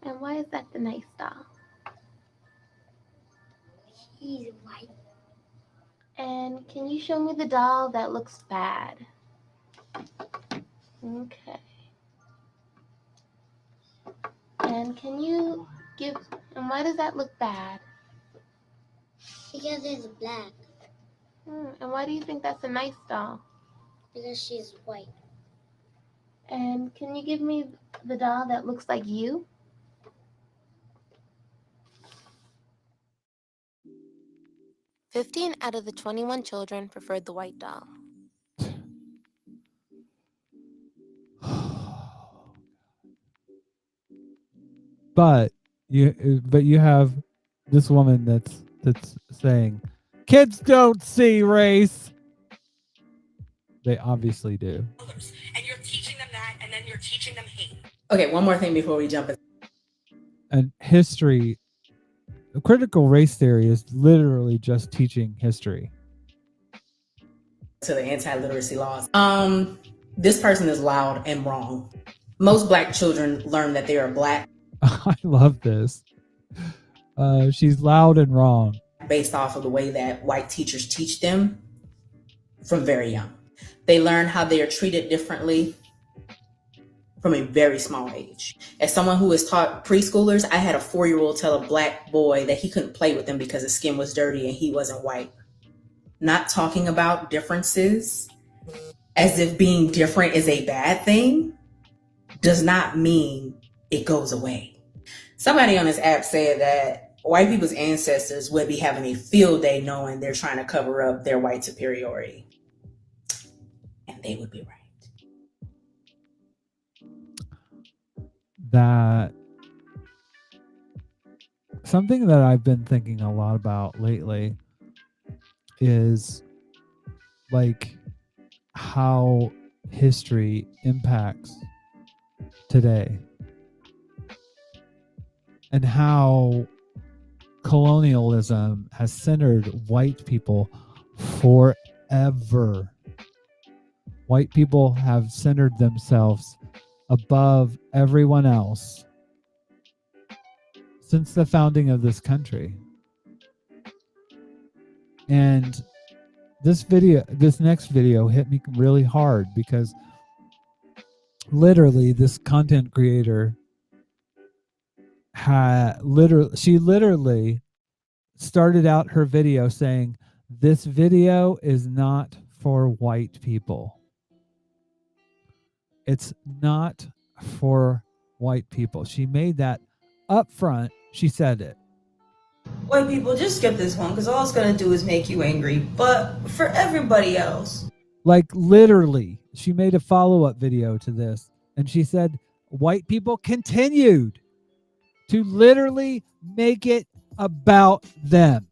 P: And why is that the nice doll?
J: He's white.
P: And can you show me the doll that looks bad? Okay. And can you give, and why does that look bad?
J: Because it's black.
P: And why do you think that's a nice doll?
J: Because she's white.
P: And can you give me the doll that looks like you? "15 out of the 21 children preferred the white doll."
A: But you have this woman that's saying kids don't see race. They obviously do.
O: And you're teaching them that, and then you're teaching them hate.
Q: Okay, one more thing before we jump in.
A: And history, critical race theory is literally just teaching history.
Q: To the anti-literacy laws. This person is loud and wrong. Most black children learn that they are black.
A: I love this. She's loud and wrong.
Q: Based off of the way that white teachers teach them from very young. They learn how they are treated differently from a very small age. As someone who has taught preschoolers, I had a 4-year-old tell a black boy that he couldn't play with him because his skin was dirty and he wasn't white. Not talking about differences as if being different is a bad thing does not mean it goes away. Somebody on this app said that white people's ancestors would be having a field day knowing they're trying to cover up their white superiority. And they would be right.
A: That something that I've been thinking a lot about lately is like how history impacts today and how colonialism has centered white people forever. White people have centered themselves above everyone else since the founding of this country. And this next video hit me really hard because literally this content creator she literally started out her video saying, "This video is not for white people. It's not for white people." She made that up front. She said it.
Q: White people, just skip this one because all it's going to do is make you angry. But for everybody else.
A: Like literally, she made a follow-up video to this and she said white people continued to literally make it about them.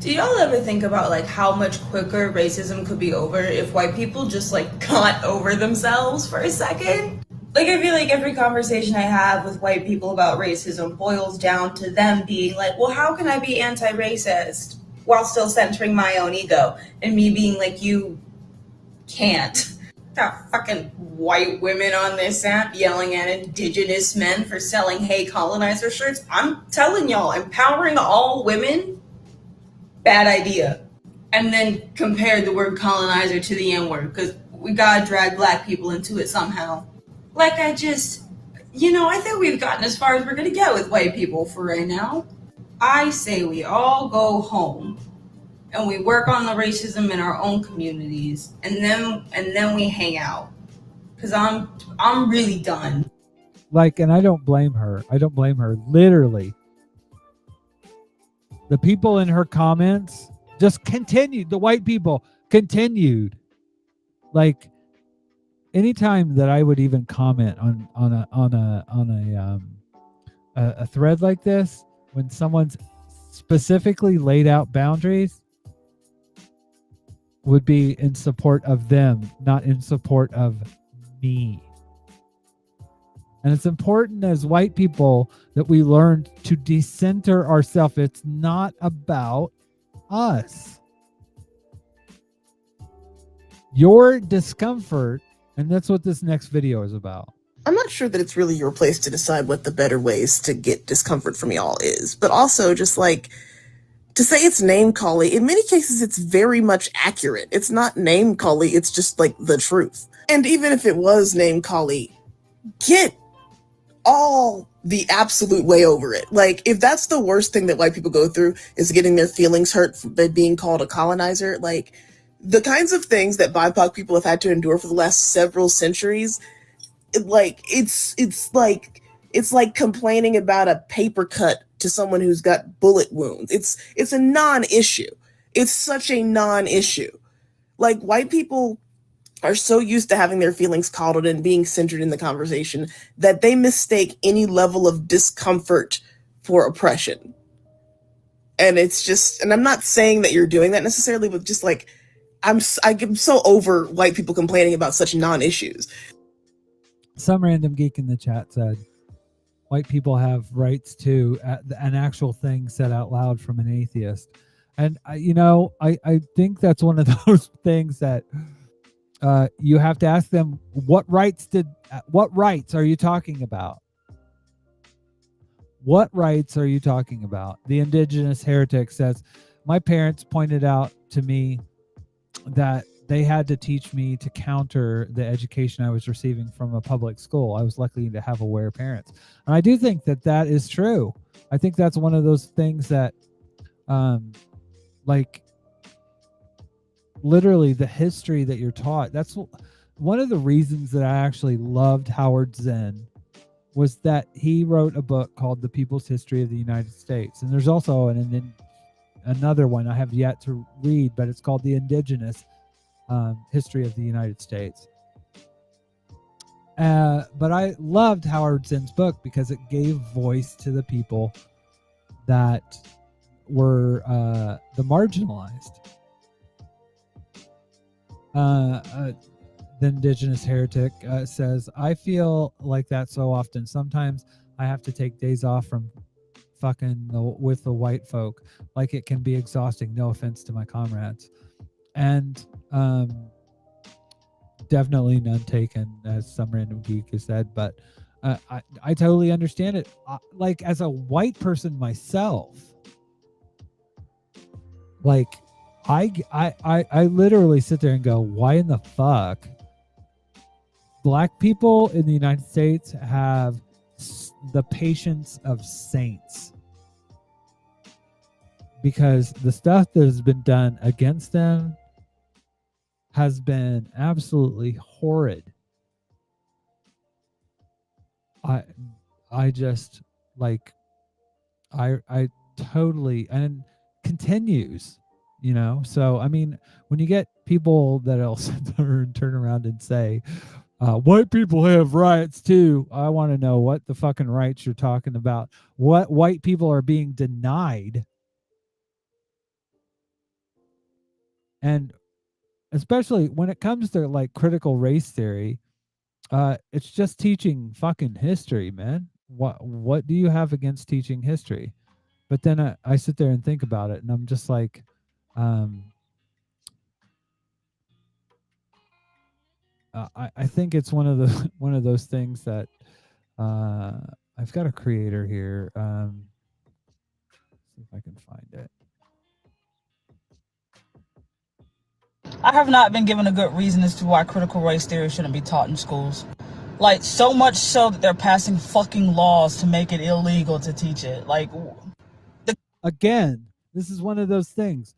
Q: Do y'all ever think about like how much quicker racism could be over if white people just like got over themselves for a second? Like I feel like every conversation I have with white people about racism boils down to them being like, well, how can I be anti-racist while still centering my own ego? And me being like, you can't. Got fucking white women on this app yelling at indigenous men for selling "Hey Colonizer" shirts. I'm telling y'all, empowering all women, bad idea. And then compare the word colonizer to the N-word because we gotta drag black people into it somehow. Like I think we've gotten as far as we're gonna get with white people for right now. I say we all go home and we work on the racism in our own communities, and then we hang out. Cause I'm really done.
A: Like, and I don't blame her. Literally. The people in her comments just continued. The white people continued. Like, anytime that I would even comment on a thread like this, when someone's specifically laid out boundaries, would be in support of them, not in support of me. And it's important as white people that we learn to decenter ourselves. It's not about us. Your discomfort, and that's what this next video is about.
R: I'm not sure that it's really your place to decide what the better ways to get discomfort from y'all is, but also just like to say it's name calling, in many cases, it's very much accurate. It's not name calling, it's just like the truth. And even if it was name calling, get all the absolute way over it. Like, if that's the worst thing that white people go through is getting their feelings hurt by being called a colonizer, like the kinds of things that BIPOC people have had to endure for the last several centuries, it's like complaining about a paper cut to someone who's got bullet wounds. It's a non-issue. It's such a non-issue. Like, white people are so used to having their feelings coddled and being centered in the conversation that they mistake any level of discomfort for oppression. And it's just, and I'm not saying that you're doing that necessarily, but just like, I'm so over white people complaining about such non-issues.
A: Some random geek in the chat said, white people have rights to an actual thing said out loud from an atheist. And, I think that's one of those things that you have to ask them, what rights are you talking about? What rights are you talking about? The indigenous heretic says, my parents pointed out to me that they had to teach me to counter the education I was receiving from a public school. I was lucky to have aware parents. And I do think that that is true. I think that's one of those things that, like, literally the history that you're taught. That's one of the reasons that I actually loved Howard Zinn, was that he wrote a book called The People's History of the United States. And there's also another one I have yet to read, but it's called The Indigenous History of the United States. But I loved Howard Zinn's book because it gave voice to the people that were the marginalized. The indigenous heretic says, I feel like that so often. Sometimes I have to take days off from fucking with the white folk. Like, it can be exhausting. No offense to my comrades. And definitely none taken, as some random geek has said, but I totally understand it. Like, as a white person myself, like, I literally sit there and go, why in the fuck black people in the United States have the patience of saints? Because the stuff that has been done against them has been absolutely horrid. I just, like, I totally, and continues, you know. So I mean, when you get people that'll sit there and turn around and say, white people have rights too, I want to know what the fucking rights you're talking about. What white people are being denied? And especially when it comes to like critical race theory, it's just teaching fucking history, man. What do you have against teaching history? But then I sit there and think about it, and I'm just like, I think it's one of the one of those things that I've got a creator here. See if I can find it.
S: I have not been given a good reason as to why critical race theory shouldn't be taught in schools. Like, so much so that they're passing fucking laws to make it illegal to teach it. Like,
A: Again, this is one of those things.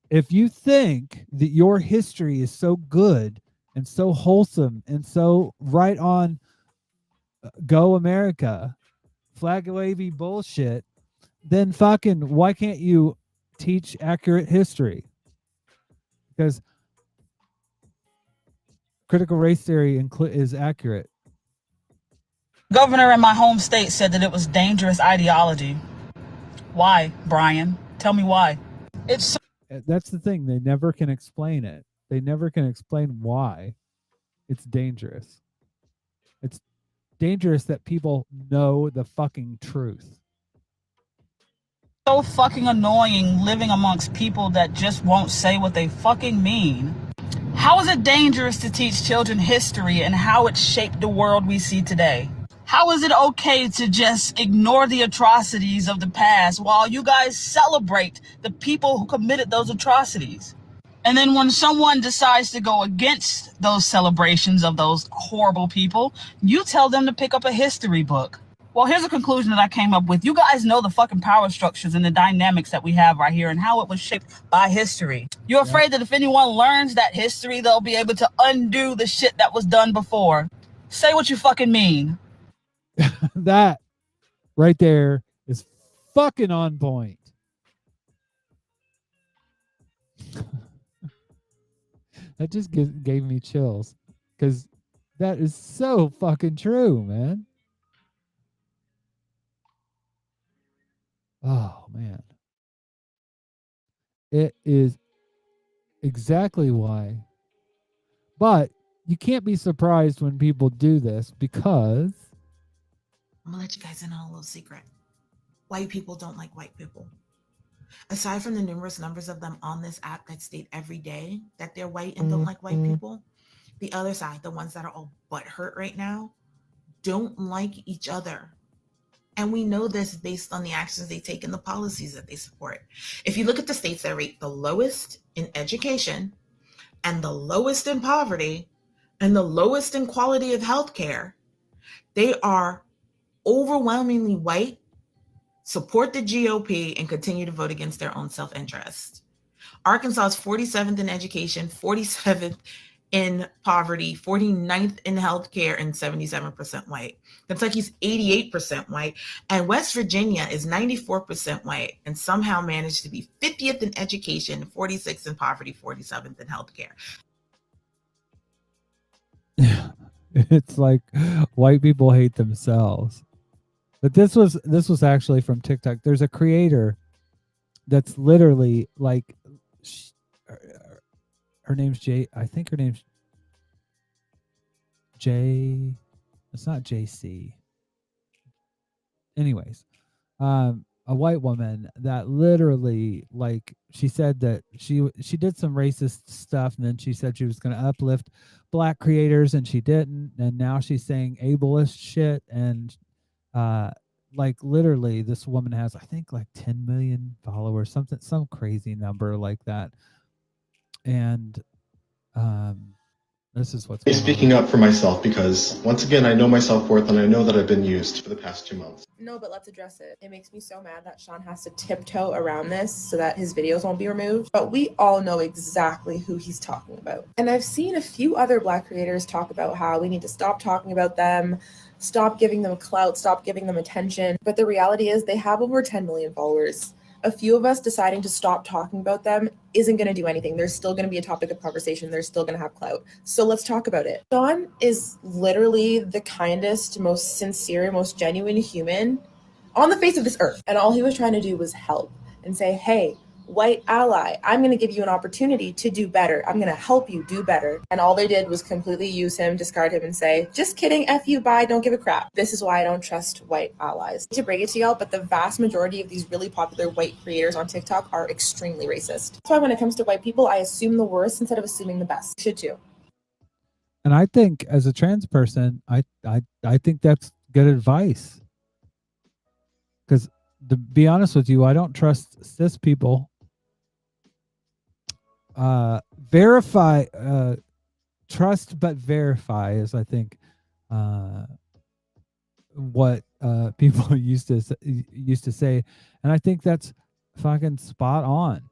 A: If you think that your history is so good and so wholesome and so right on, go America, flag wavy bullshit, then fucking why can't you teach accurate history? Because critical race theory is accurate.
S: governor in my home state said that it was dangerous ideology. Why, Brian? Tell me why. It's
A: That's the thing. They never can explain it. They never can explain why it's dangerous. It's dangerous that people know the fucking truth.
S: so fucking annoying living amongst people that just won't say what they fucking mean. How is it dangerous to teach children history and how it shaped the world we see today? How is it okay to just ignore the atrocities of the past while you guys celebrate the people who committed those atrocities? And then when someone decides to go against those celebrations of those horrible people, you tell them to pick up a history book. Well, here's a conclusion that I came up with. You guys know the fucking power structures and the dynamics that we have right here and how it was shaped by history. You're afraid that if anyone learns that history, they'll be able to undo the shit that was done before. Say what you fucking mean.
A: That right there is fucking on point. That just gave me chills, because that is so fucking true, man. Oh, man. It is exactly why. But you can't be surprised when people do this, because
R: I'm gonna let you guys in on a little secret. White people don't like white people. Aside from the numerous numbers of them on this app that state every day that they're white and don't like white people, the other side, the ones that are all butthurt right now, don't like each other. And we know this based on the actions they take and the policies that they support. If you look at the states that rate the lowest in education and the lowest in poverty and the lowest in quality of healthcare, they are overwhelmingly white, support the GOP, and continue to vote against their own self-interest. Arkansas is 47th in education, 47th in poverty, 49th in healthcare, and 77% white. Kentucky's 88% white, and West Virginia is 94% white and somehow managed to be 50th in education, 46th in poverty, 47th in healthcare.
A: it's like white people hate themselves. But this was actually from TikTok. There's a creator that's literally like, her name's Jay. I think her name's Jay. It's not JC. Anyways, a white woman that literally, like, she said that she did some racist stuff, and then she said she was going to uplift black creators, and she didn't, and now she's saying ableist shit, and like, literally, this woman has, I think, like 10 million followers, something, some crazy number like that, and this is what's going
T: Speaking
A: on.
T: up for myself because, once again, I know my self-worth and I know that I've been used for the past 2 months.
U: No, but let's address it. It makes me so mad that Sean has to tiptoe around this so that his videos won't be removed. But we all know exactly who he's talking about. And I've seen a few other Black creators talk about how we need to stop talking about them, stop giving them clout, stop giving them attention. But the reality is they have over 10 million followers. A few of us deciding to stop talking about them isn't going to do anything. There's still going to be a topic of conversation. They're still going to have clout. So let's talk about it. Sean is literally the kindest, most sincere, most genuine human on the face of this earth. And all he was trying to do was help and say, hey, white ally, I'm going to give you an opportunity to do better. I'm going to help you do better. And all they did was completely use him, discard him, and say, just kidding, F you, bye, don't give a crap. This is why I don't trust white allies. To break it to y'all, but the vast majority of these really popular white creators on TikTok are extremely racist. That's why when it comes to white people, I assume the worst instead of assuming the best. You should too.
A: And I think, as a trans person, I think that's good advice. Because, to be honest with you, I don't trust cis people. Verify, trust but verify is, I think, what people used to say, and I think that's fucking spot on.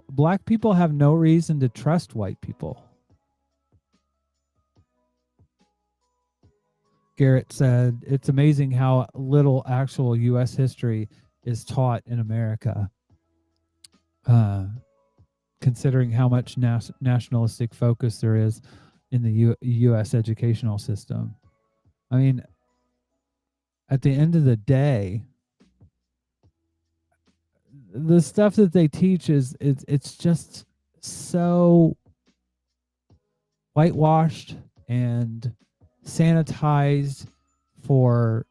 A: Black people have no reason to trust white people. Garrett said, it's amazing how little actual U.S. history is taught in America, considering how much nationalistic focus there is in the U.S. educational system. I mean, at the end of the day, the stuff that they teach it's just so whitewashed and sanitized for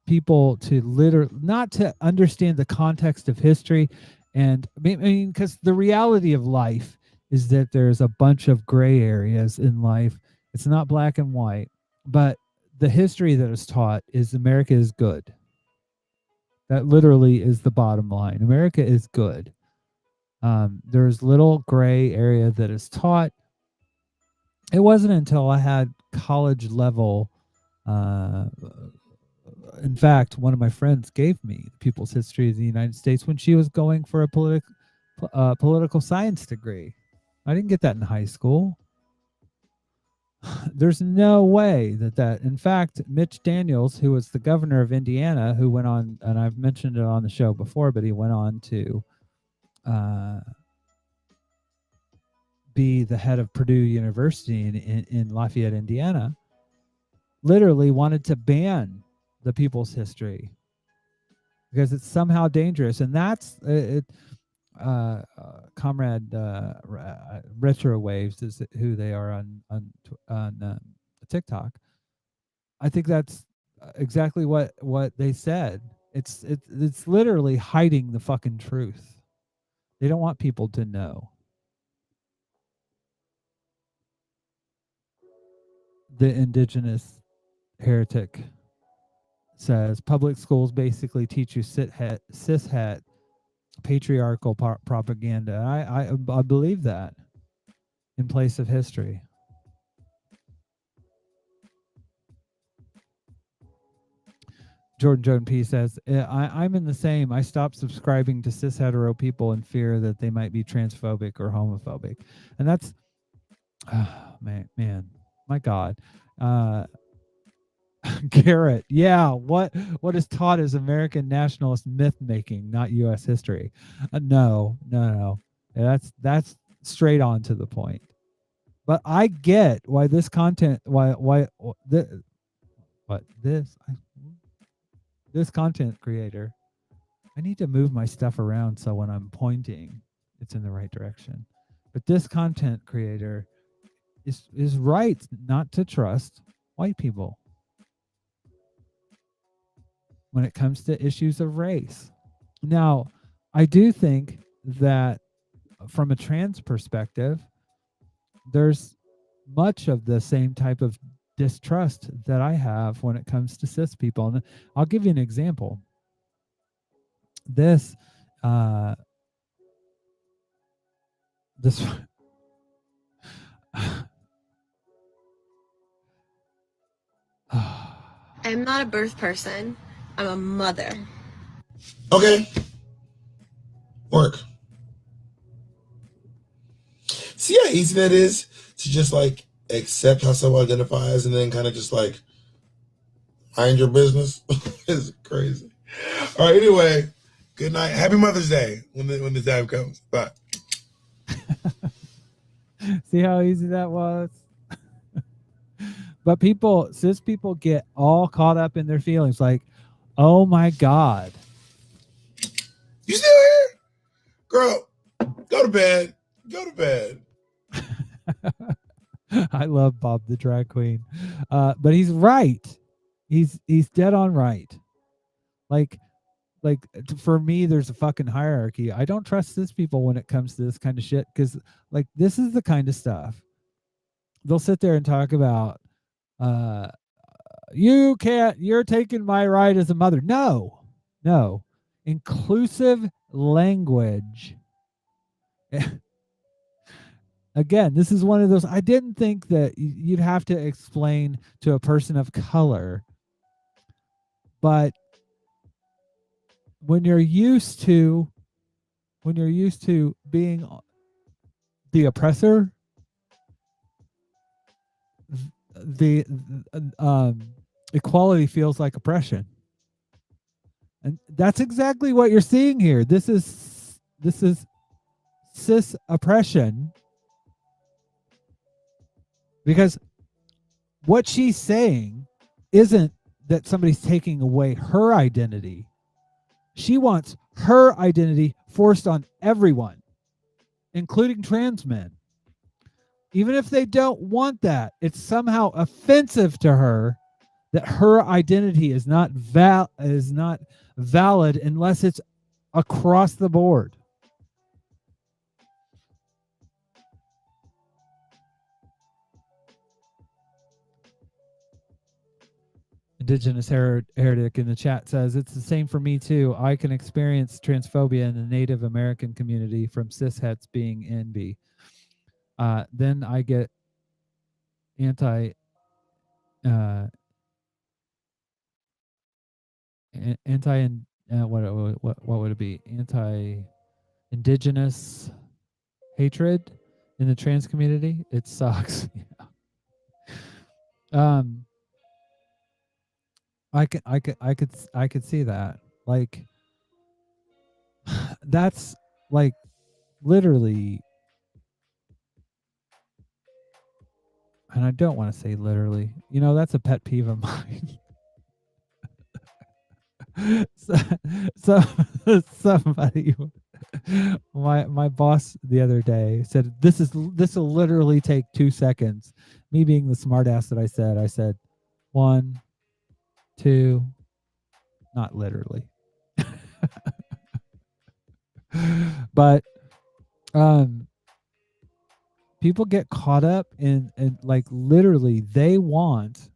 A: people to not to understand the context of history. And I mean, because the reality of life is that there's a bunch of gray areas in life. It's not black and white, but the history that is taught is America is good. That literally is the bottom line. America is good. There's little gray area that is taught. It wasn't until I had college level. In fact, one of my friends gave me People's History of the United States when she was going for a political science degree. I didn't get that in high school. There's no way that. In fact, Mitch Daniels, who was the governor of Indiana, who went on, and I've mentioned it on the show before, but he went on to be the head of Purdue University in Lafayette, Indiana, literally wanted to ban the People's History because it's somehow dangerous. And that's it. Comrade Retro Waves is who they are on TikTok. I think that's exactly what they said. It's literally hiding the fucking truth. They don't want people to know. The indigenous heretic says public schools basically teach you cishet patriarchal propaganda. I believe that in place of history. Jordan Joan P says, I'm in the same. I stopped subscribing to cis hetero people in fear that they might be transphobic or homophobic. And that's, man, my God. Garrett, yeah, what is taught is American nationalist myth making, not U.S. history. No. That's straight on to the point. But I get why this content, this content creator, I need to move my stuff around so when I'm pointing, it's in the right direction. But this content creator is right not to trust white people. when it comes to issues of race. Now, I do think that from a trans perspective, there's much of the same type of distrust that I have when it comes to cis people. And I'll give you an example. This this
B: I'm not a birth person. I'm a mother.
V: Okay. Work. See how easy that is to just like accept how someone identifies and then kind of just like mind your business. It's crazy. All right. Anyway, good night. Happy Mother's Day when the time comes. Bye.
A: See how easy that was? But cis people get all caught up in their feelings like, oh my God.
V: You still here? Girl, go to bed. Go to bed.
A: I love Bob the drag queen. But he's right. He's dead on right. Like for me, there's a fucking hierarchy. I don't trust cis people when it comes to this kind of shit, because like this is the kind of stuff they'll sit there and talk about. You're taking my right as a mother. No. Inclusive language. Again, this is one of those, I didn't think that you'd have to explain to a person of color, but when you're used to being the oppressor, the equality feels like oppression. And that's exactly what you're seeing here. This is cis oppression, because what she's saying isn't that somebody's taking away her identity. She wants her identity forced on everyone, including trans men. Even if they don't want that, it's somehow offensive to her that her identity is not valid unless it's across the board. Indigenous Heretic in the chat says, it's the same for me too. I can experience transphobia in the Native American community from cishets being envy. Then I get what would it be? Anti-indigenous hatred in the trans community. It sucks. I could see that. Like, that's like literally, and I don't want to say literally, that's a pet peeve of mine. Somebody, my boss the other day said, this will literally take 2 seconds. Me being the smartass that I said 1, 2, not literally. But people get caught up in like literally they want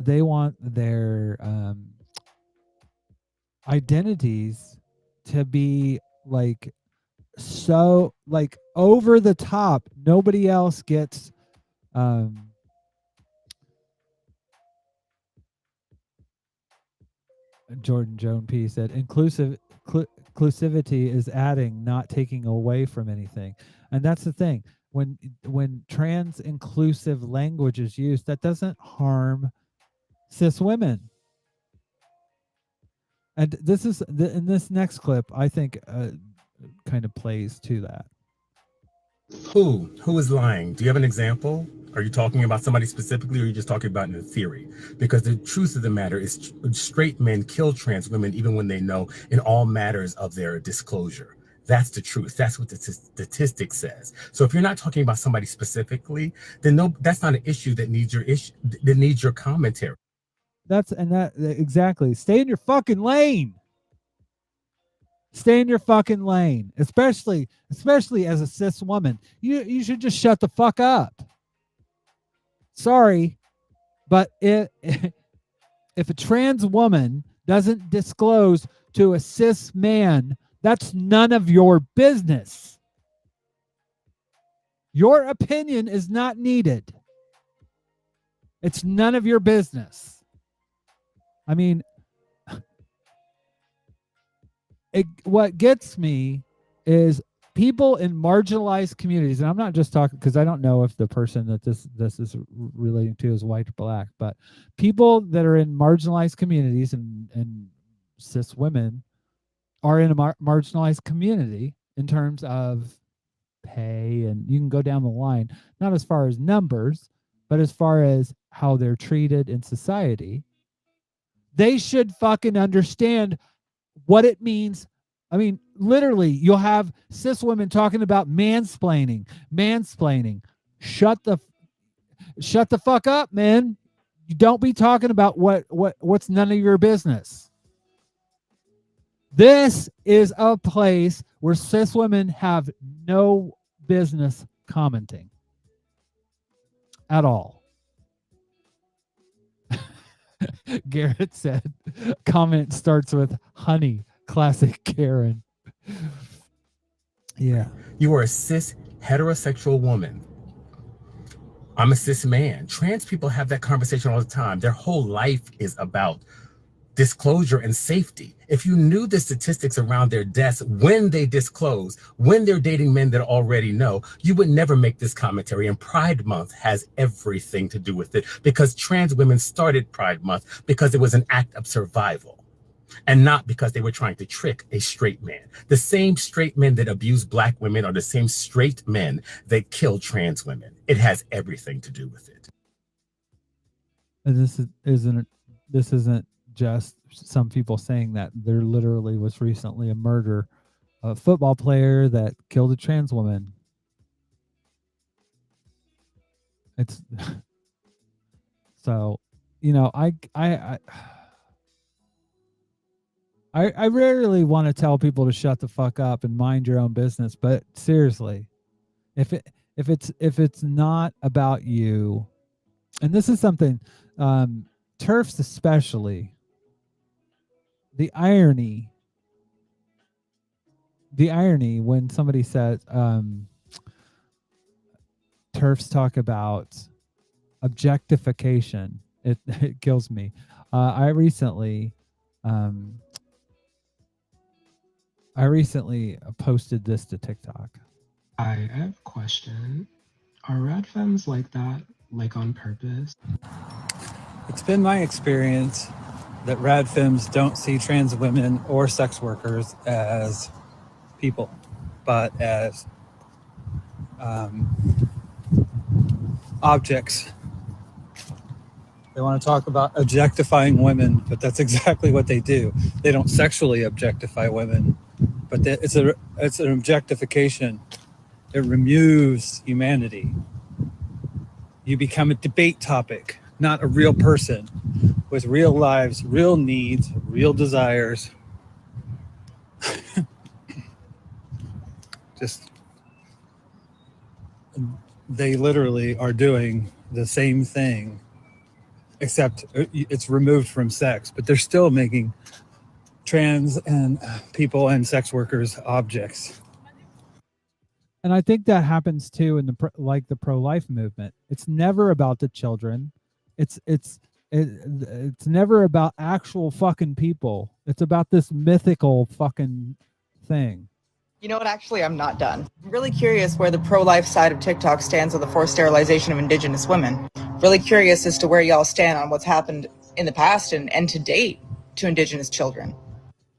A: their identities to be like so like over the top. Nobody else gets Jordan Joan P said inclusivity is adding, not taking away from anything. And that's the thing, when trans inclusive language is used, that doesn't harm cis women. And this is in this next clip, I think kind of plays to that.
W: Who is lying? Do you have an example? Are you talking about somebody specifically, or are you just talking about in a theory? Because the truth of the matter is straight men kill trans women even when they know in all matters of their disclosure. That's the truth. That's what the statistic says. So if you're not talking about somebody specifically, then no, that's not an issue that needs your commentary.
A: Exactly. Stay in your fucking lane. Stay in your fucking lane, especially as a cis woman. You should just shut the fuck up. Sorry, but if a trans woman doesn't disclose to a cis man, that's none of your business. Your opinion is not needed. It's none of your business. I mean, what gets me is people in marginalized communities, and I'm not just talking because I don't know if the person that this is relating to is white or black, but people that are in marginalized communities and cis women are in a marginalized community in terms of pay, and you can go down the line, not as far as numbers, but as far as how they're treated in society. They should fucking understand what it means. I mean, literally, you'll have cis women talking about mansplaining. Shut the fuck up, man. You don't be talking about what's none of your business. This is a place where cis women have no business commenting at all. Garrett said, comment starts with honey. Classic Karen. Yeah.
K: You are a cis heterosexual woman. I'm a cis man. Trans people have that conversation all the time. Their whole life is about disclosure and safety. If you knew the statistics around their deaths when they disclose, when they're dating men that already know, you would never make this commentary. And Pride Month has everything to do with it, because trans women started Pride Month because it was an act of survival. And not because they were trying to trick a straight man. The same straight men that abuse black women are the same straight men that kill trans women. It has everything to do with it.
A: And this isn't just some people saying that. There literally was recently a murder of a football player that killed a trans woman. It's so, I rarely want to tell people to shut the fuck up and mind your own business, but seriously, if it's not about you, and this is something, TERFs especially, the irony when somebody says TERFs talk about objectification, it kills me. I recently posted this to TikTok.
D: I have a question. Are rad femmes like that, like on purpose?
A: It's been my experience that rad femmes don't see trans women or sex workers as people, but as objects. They want to talk about objectifying women, but that's exactly what they do. They don't sexually objectify women, but it's an objectification. It removes humanity. You become a debate topic, not a real person with real lives, real needs, real desires. Just, they literally are doing the same thing, except it's removed from sex, but they're still making trans and people and sex workers objects. And I think that happens too in the pro-life movement. It's never about the children. It's never about actual fucking people. It's about this mythical fucking thing.
E: You know what? Actually, I'm not done. I'm really curious where the pro-life side of TikTok stands on the forced sterilization of Indigenous women. Really curious as to where y'all stand on what's happened in the past and to date to Indigenous children.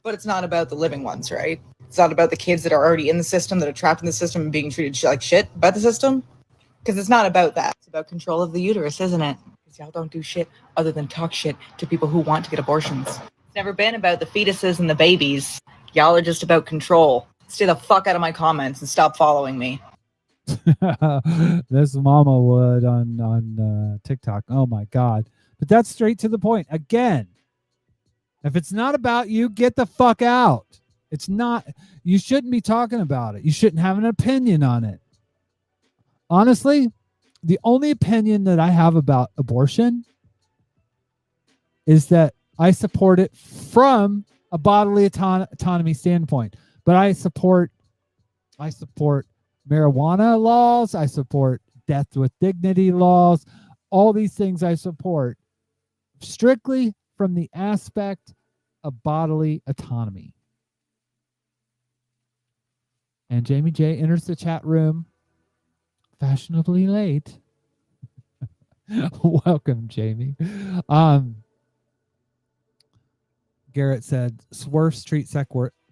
E: But it's not about the living ones, right? It's not about the kids that are already in the system, that are trapped in the system and being treated like shit by the system. Because it's not about that. It's about control of the uterus, isn't it? Because y'all don't do shit other than talk shit to people who want to get abortions. It's never been about the fetuses and the babies. Y'all are just about control. Stay the fuck out of my comments and stop following me.
A: This mama would on TikTok. Oh my God. But that's straight to the point. Again, if it's not about you, get the fuck out. It's not, you shouldn't be talking about it. You shouldn't have an opinion on it. Honestly, the only opinion that I have about abortion is that I support it from a bodily autonomy standpoint. But I support marijuana laws. I support death with dignity laws. All these things I support strictly from the aspect of bodily autonomy. And Jamie J enters the chat room fashionably late. Welcome, Jamie. Garrett said, "Swerves treat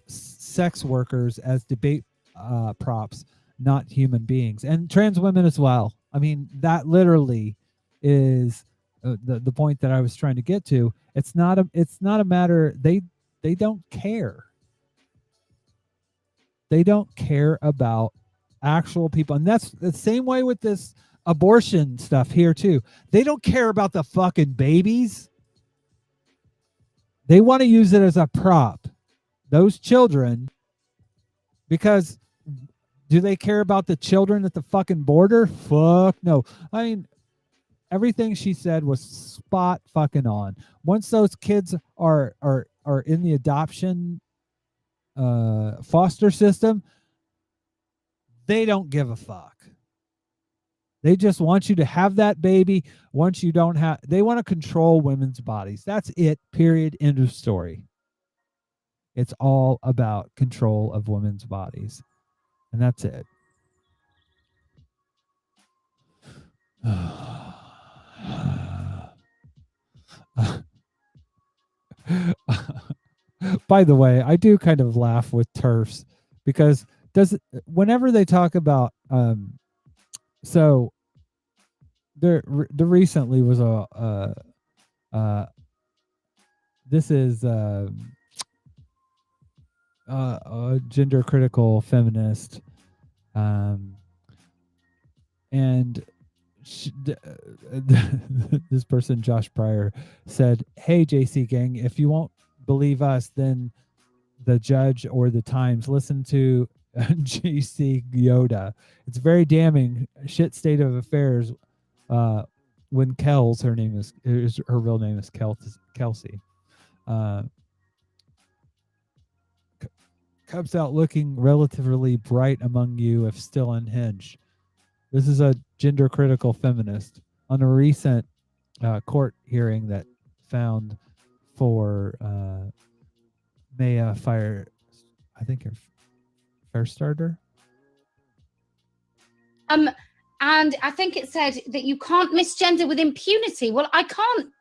A: sex workers as debate props, not human beings," and trans women as well. I mean, that literally is the point that I was trying to get to. It's not a matter. They don't care. They don't care about actual people, and that's the same way with this abortion stuff here too. They don't care about the fucking babies. They want to use it as a prop. Those children, because do they care about the children at the fucking border? Fuck no. I mean, everything she said was spot fucking on. Once those kids are in the adoption foster system, they don't give a fuck. They just want you to have that baby. Once you don't have, they want to control women's bodies. That's it. Period. End of story. It's all about control of women's bodies. And that's it. By the way, I do kind of laugh with TERFs because whenever they talk about so there recently was this is a gender critical feminist and this person, Josh Pryor, said, "Hey JC gang, if you won't believe us, then the Judge or the Times, listen to JC Yoda. It's very damning shit state of affairs when Kells, her real name is Kelsey, comes out looking relatively bright among you if still unhinged." This is a gender critical feminist on a recent court hearing that found for Maya Fire, I think Firestarter.
F: And I think it said that you can't misgender with impunity. Well, I can't.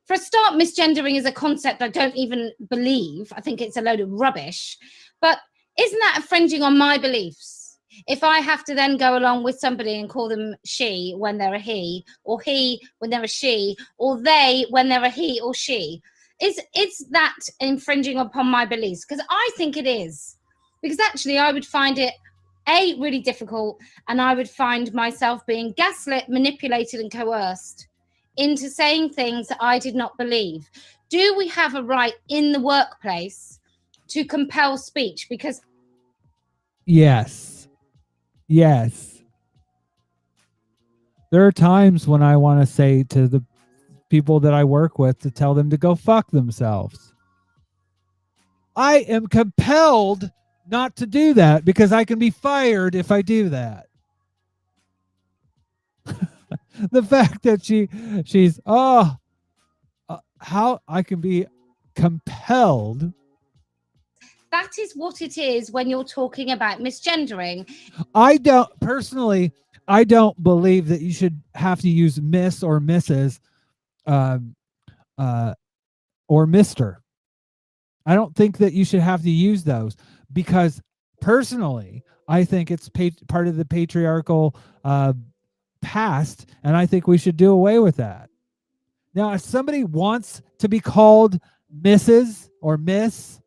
F: For a start, misgendering is a concept I don't even believe. I think it's a load of rubbish. But isn't that infringing on my beliefs? If I have to then go along with somebody and call them she when they're a he, or he when they're a she, or they when they're a he or she, is that infringing upon my beliefs? Because I think it is. Because actually I would find it really difficult, and I would find myself being gaslit, manipulated and coerced into saying things that I did not believe. Do we have a right in the workplace to compel speech? Because
A: yes, there are times when I want to say to the people that I work with to tell them to go fuck themselves. I am compelled not to do that because I can be fired if I do that. The fact that she's how I can be compelled.
F: that is what it is when you're talking about misgendering.
A: I don't believe that you should have to use Miss or Mrs. Or Mr. I don't think that you should have to use those because personally, I think it's part of the patriarchal past, and I think we should do away with that. Now, if somebody wants to be called Mrs. or Miss,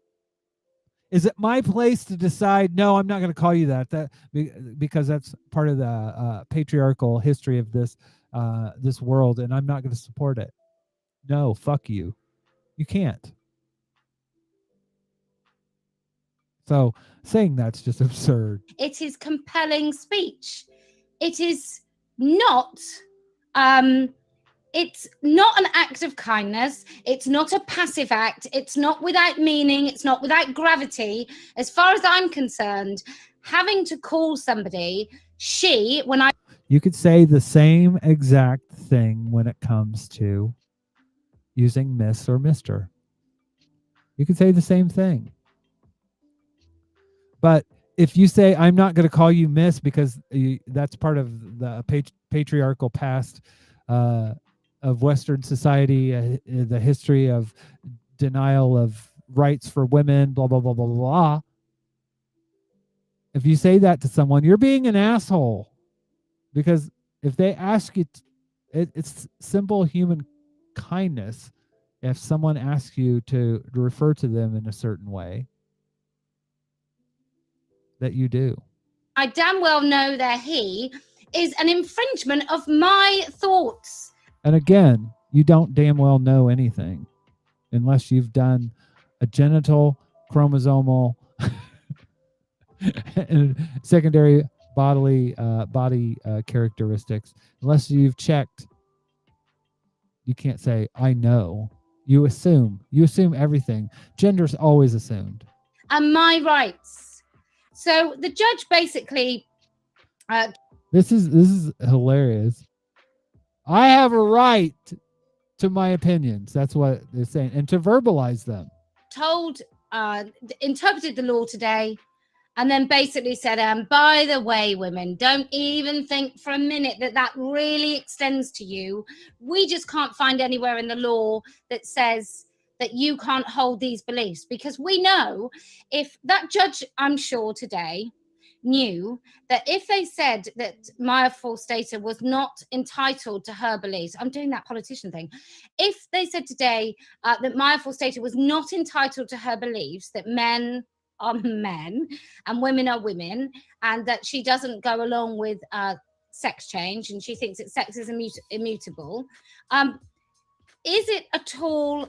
A: is it my place to decide, no, I'm not going to call you that because that's part of the patriarchal history of this world, and I'm not going to support it. no, fuck you. You can't. So saying that's just absurd.
F: It is compelling speech. It is not it's not an act of kindness. It's not a passive act. It's not without meaning. It's not without gravity. As far as I'm concerned, having to call somebody she, when I...
A: You could say the same exact thing when it comes to using Miss or Mr. You could say the same thing. But if you say, I'm not going to call you Miss because that's part of the patriarchal past of Western society, the history of denial of rights for women, blah, blah, blah, blah, blah. If you say that to someone, you're being an asshole. Because if they ask you, it's simple human kindness. If someone asks you to refer to them in a certain way, that you do.
F: I damn well know that he is an infringement of my thoughts.
A: And again, you don't damn well know anything unless you've done a genital, chromosomal, and secondary body characteristics. Unless you've checked, you can't say, I know. You assume everything. Gender's always assumed.
F: And my rights. So the judge basically...
A: This is hilarious. I have a right to my opinions. That's what they're saying. And to verbalize them.
F: Interpreted the law today, and then basically said, by the way, women, don't even think for a minute that really extends to you. We just can't find anywhere in the law that says that you can't hold these beliefs, because we know if that judge, I'm sure today, knew that if they said that Maya Forstater was not entitled to her beliefs, I'm doing that politician thing. If they said today that Maya Forstater was not entitled to her beliefs, that men are men and women are women, and that she doesn't go along with sex change, and she thinks that sex is immutable, is it at all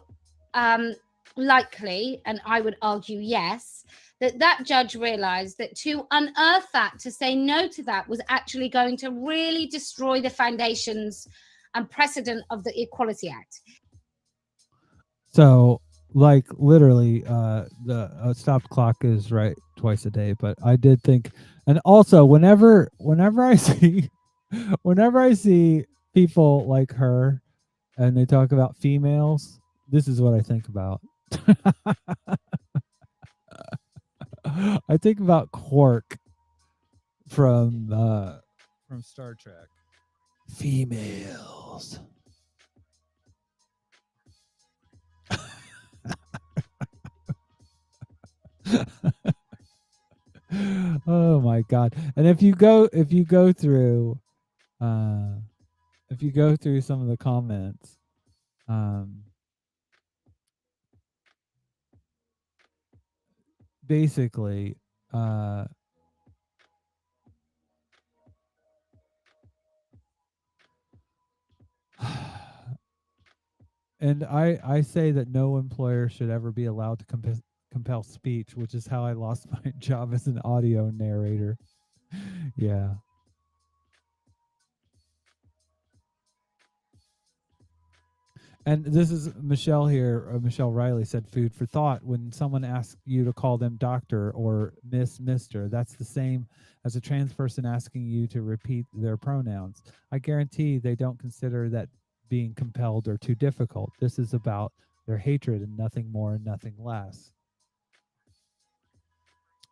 F: likely, and I would argue yes, that judge realized that to unearth that, to say no to that, was actually going to really destroy the foundations and precedent of the Equality Act?
A: So, like, literally, the stopped clock is right twice a day. But I did think, and also whenever I see people like her, and they talk about females, this is what I think about. I think about Quark from Star Trek. Females. Oh my god. And if you go through some of the comments, basically and I say that no employer should ever be allowed to compel speech, which is how I lost my job as an audio narrator. Yeah. And this is Michelle here. Michelle Riley said, food for thought. When someone asks you to call them doctor or Miss, Mr., that's the same as a trans person asking you to repeat their pronouns. I guarantee they don't consider that being compelled or too difficult. This is about their hatred and nothing more and nothing less.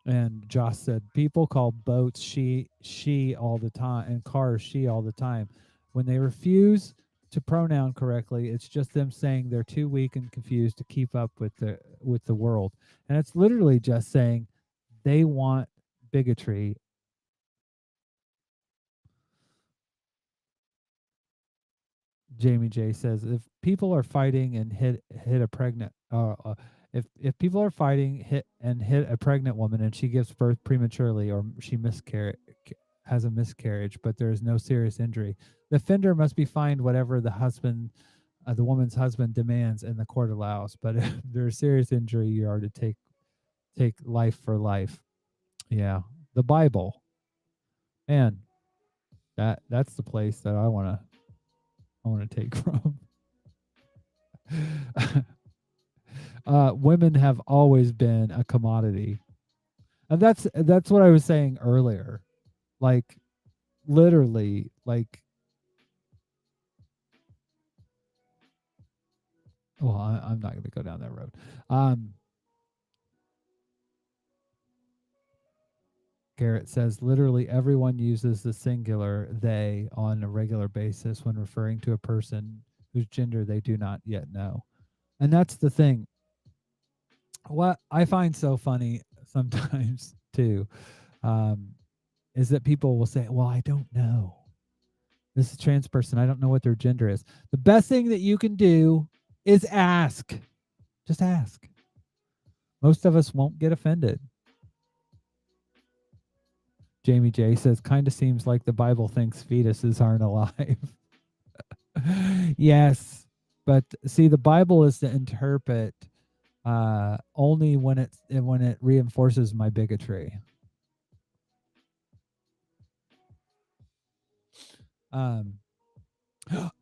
A: And Josh said, people call boats she all the time and cars she all the time. When they refuse to pronoun correctly, it's just them saying they're too weak and confused to keep up with the world. And it's literally just saying they want bigotry. Jamie J says, if people are fighting and hit a pregnant if people are fighting hit a pregnant woman and she gives birth prematurely, or she has a miscarriage, but there is no serious injury, the offender must be fined whatever the husband the woman's husband demands and the court allows. But if there's serious injury, you are to take life for life. Yeah, the Bible, man, that's the place that I want to take from. Women have always been a commodity, and that's what I was saying earlier. Like, literally, like, well, I'm not going to go down that road. Garrett says literally everyone uses the singular they on a regular basis when referring to a person whose gender they do not yet know. And that's the thing. What I find so funny sometimes too, is that people will say, well, I don't know. This is a trans person. I don't know what their gender is. The best thing that you can do is ask. Just ask. Most of us won't get offended. Jamie J says, kind of seems like the Bible thinks fetuses aren't alive. Yes, but see, the Bible is to interpret only when it reinforces my bigotry.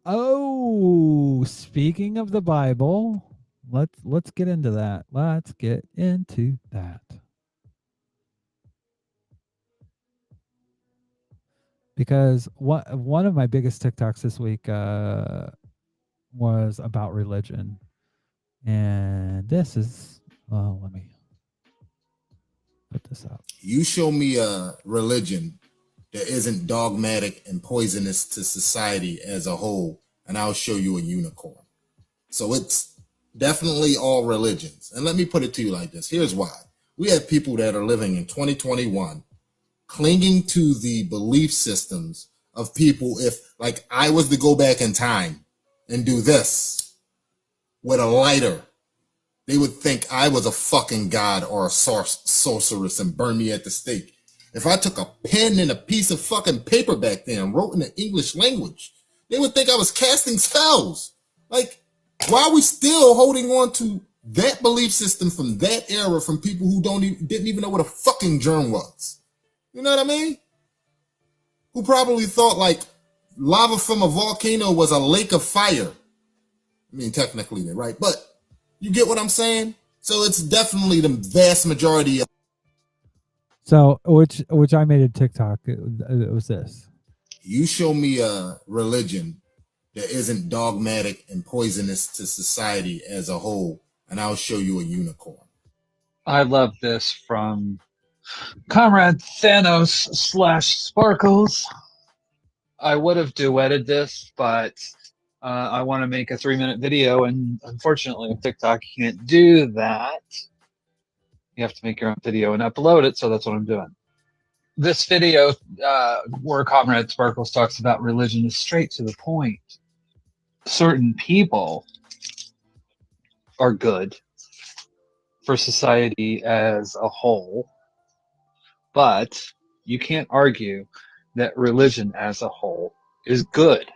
A: Oh, speaking of the Bible, let's get into that. Let's get into that. Because one of my biggest TikToks this week was about religion. And this is, well, let me put this up.
V: You show me a religion that isn't dogmatic and poisonous to society as a whole, and I'll show you a unicorn. So it's definitely all religions. And let me put it to you like this. Here's why. We have people that are living in 2021 clinging to the belief systems of people. If, like, I was to go back in time and do this with a lighter, they would think I was a fucking god or a sorceress and burn me at the stake. If I took a pen and a piece of fucking paper back there and wrote in the English language, they would think I was casting spells. Like, why are we still holding on to that belief system from that era from people who didn't even know what a fucking germ was? You know what I mean? Who probably thought like lava from a volcano was a lake of fire. I mean, technically they're right, but you get what I'm saying? So it's definitely the vast majority of.
A: So, which I made a TikTok. It was this.
V: You show me a religion that isn't dogmatic and poisonous to society as a whole, and I'll show you a unicorn.
G: I love this from Comrade Thanos / Sparkles. I would have duetted this, but I want to make a 3-minute video, and unfortunately, TikTok can't do that. You have to make your own video and upload it, so that's what I'm doing. This video, where Comrade Sparkles talks about religion, is straight to the point. Certain people are good for society as a whole, but you can't argue that religion as a whole is good.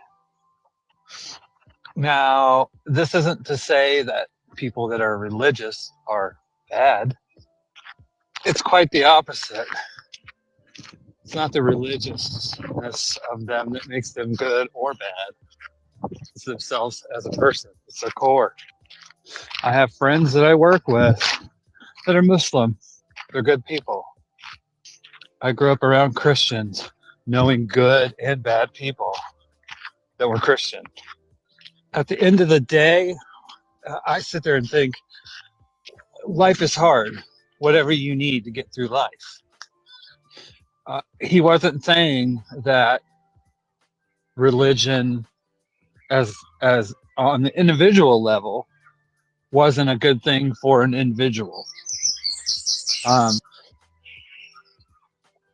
G: Now, this isn't to say that people that are religious are bad. It's quite the opposite. It's not the religiousness of them that makes them good or bad. It's themselves as a person. It's their core. I have friends that I work with that are Muslim. They're good people. I grew up around Christians, knowing good and bad people that were Christian. At the end of the day, I sit there and think, life is hard, whatever you need to get through life. He wasn't saying that religion as on the individual level wasn't a good thing for an individual.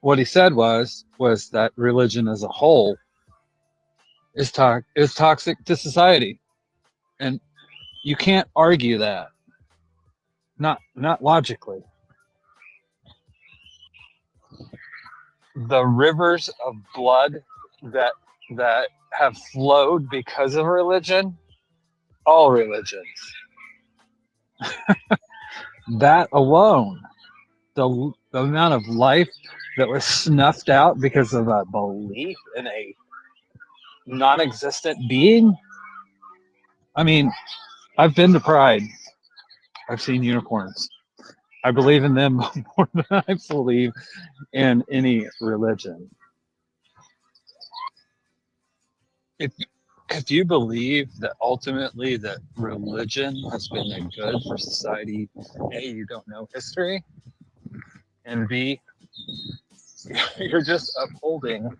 G: What he said was that religion as a whole is toxic to society, and you can't argue that. Not logically. The rivers of blood that have flowed because of religion all religions. That alone, the amount of life that was snuffed out because of a belief in a non-existent being. I mean, I've been to Pride. I've seen unicorns. I believe in them more than I believe in any religion. If you believe that ultimately that religion has been a good for society, A, you don't know history, and B, you're just upholding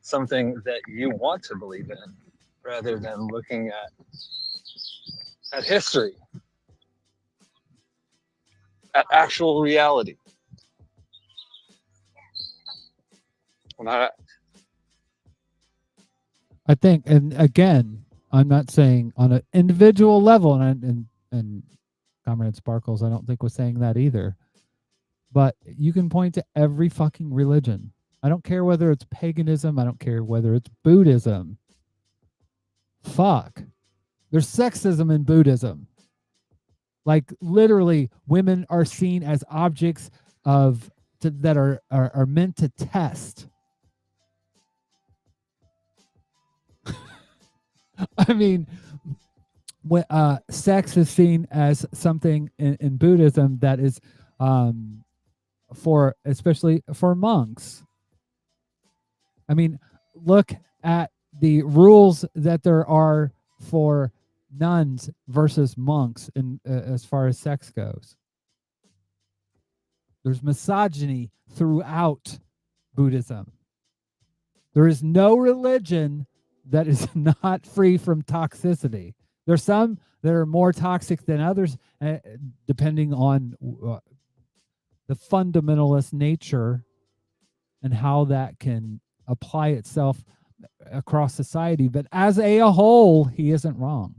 G: something that you want to believe in rather than looking at history, at actual reality.
A: I think, and again, I'm not saying on an individual level, and Comrade Sparkles, I don't think was saying that either. But you can point to every fucking religion. I don't care whether it's paganism. I don't care whether it's Buddhism. Fuck. There's sexism in Buddhism. Like literally, women are seen as objects that are meant to test. I mean, when sex is seen as something in Buddhism that is especially for monks. I mean, look at the rules that there are for nuns versus monks in as far as sex goes. There's misogyny throughout Buddhism. There is no religion that is not free from toxicity. There's some that are more toxic than others, depending on the fundamentalist nature and how that can apply itself across society. But as a whole, he isn't wrong.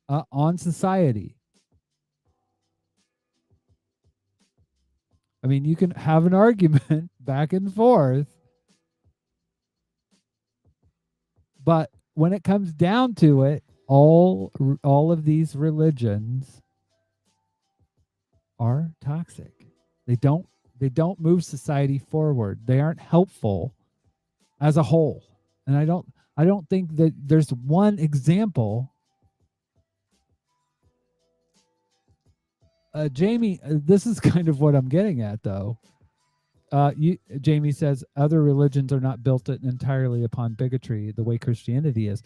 A: On society. I mean, you can have an argument back and forth, but when it comes down to it, all of these religions are toxic. They don't move society forward. They aren't helpful as a whole. And I don't think that there's one example. Jamie, this is kind of what I'm getting at, though. Jamie says other religions are not built entirely upon bigotry the way Christianity is.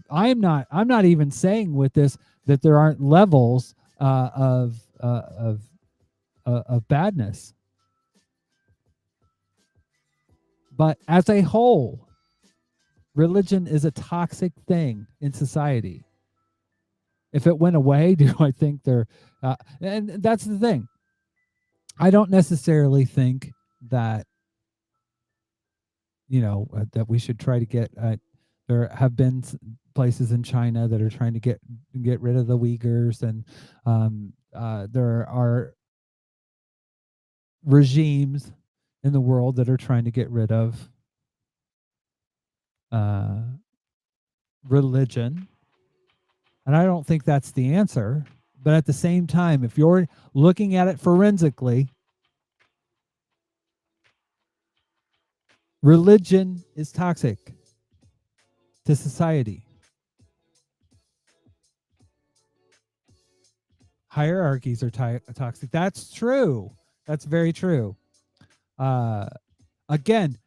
A: I'm not even saying with this that there aren't levels of badness, but as a whole, religion is a toxic thing in society. If it went away, do I think and that's the thing. I don't necessarily think that, that we should try to get, there have been places in China that are trying to get rid of the Uyghurs, and there are regimes in the world that are trying to get rid of religion. And I don't think that's the answer. But at the same time, if you're looking at it forensically, religion is toxic to society. Hierarchies are toxic. That's true. That's very true. Again,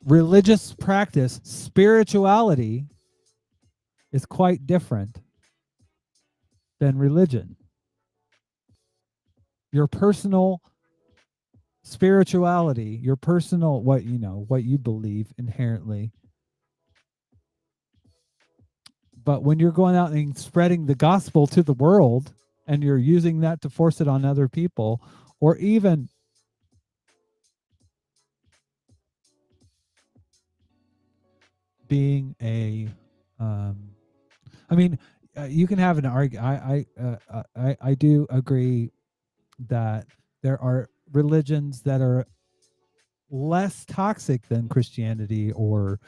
A: religious practice, spirituality is quite different than religion. Your personal spirituality, your personal what you believe inherently. But when you're going out and spreading the gospel to the world and you're using that to force it on other people, or even being you can have an argument. I do agree that there are religions that are less toxic than Christianity or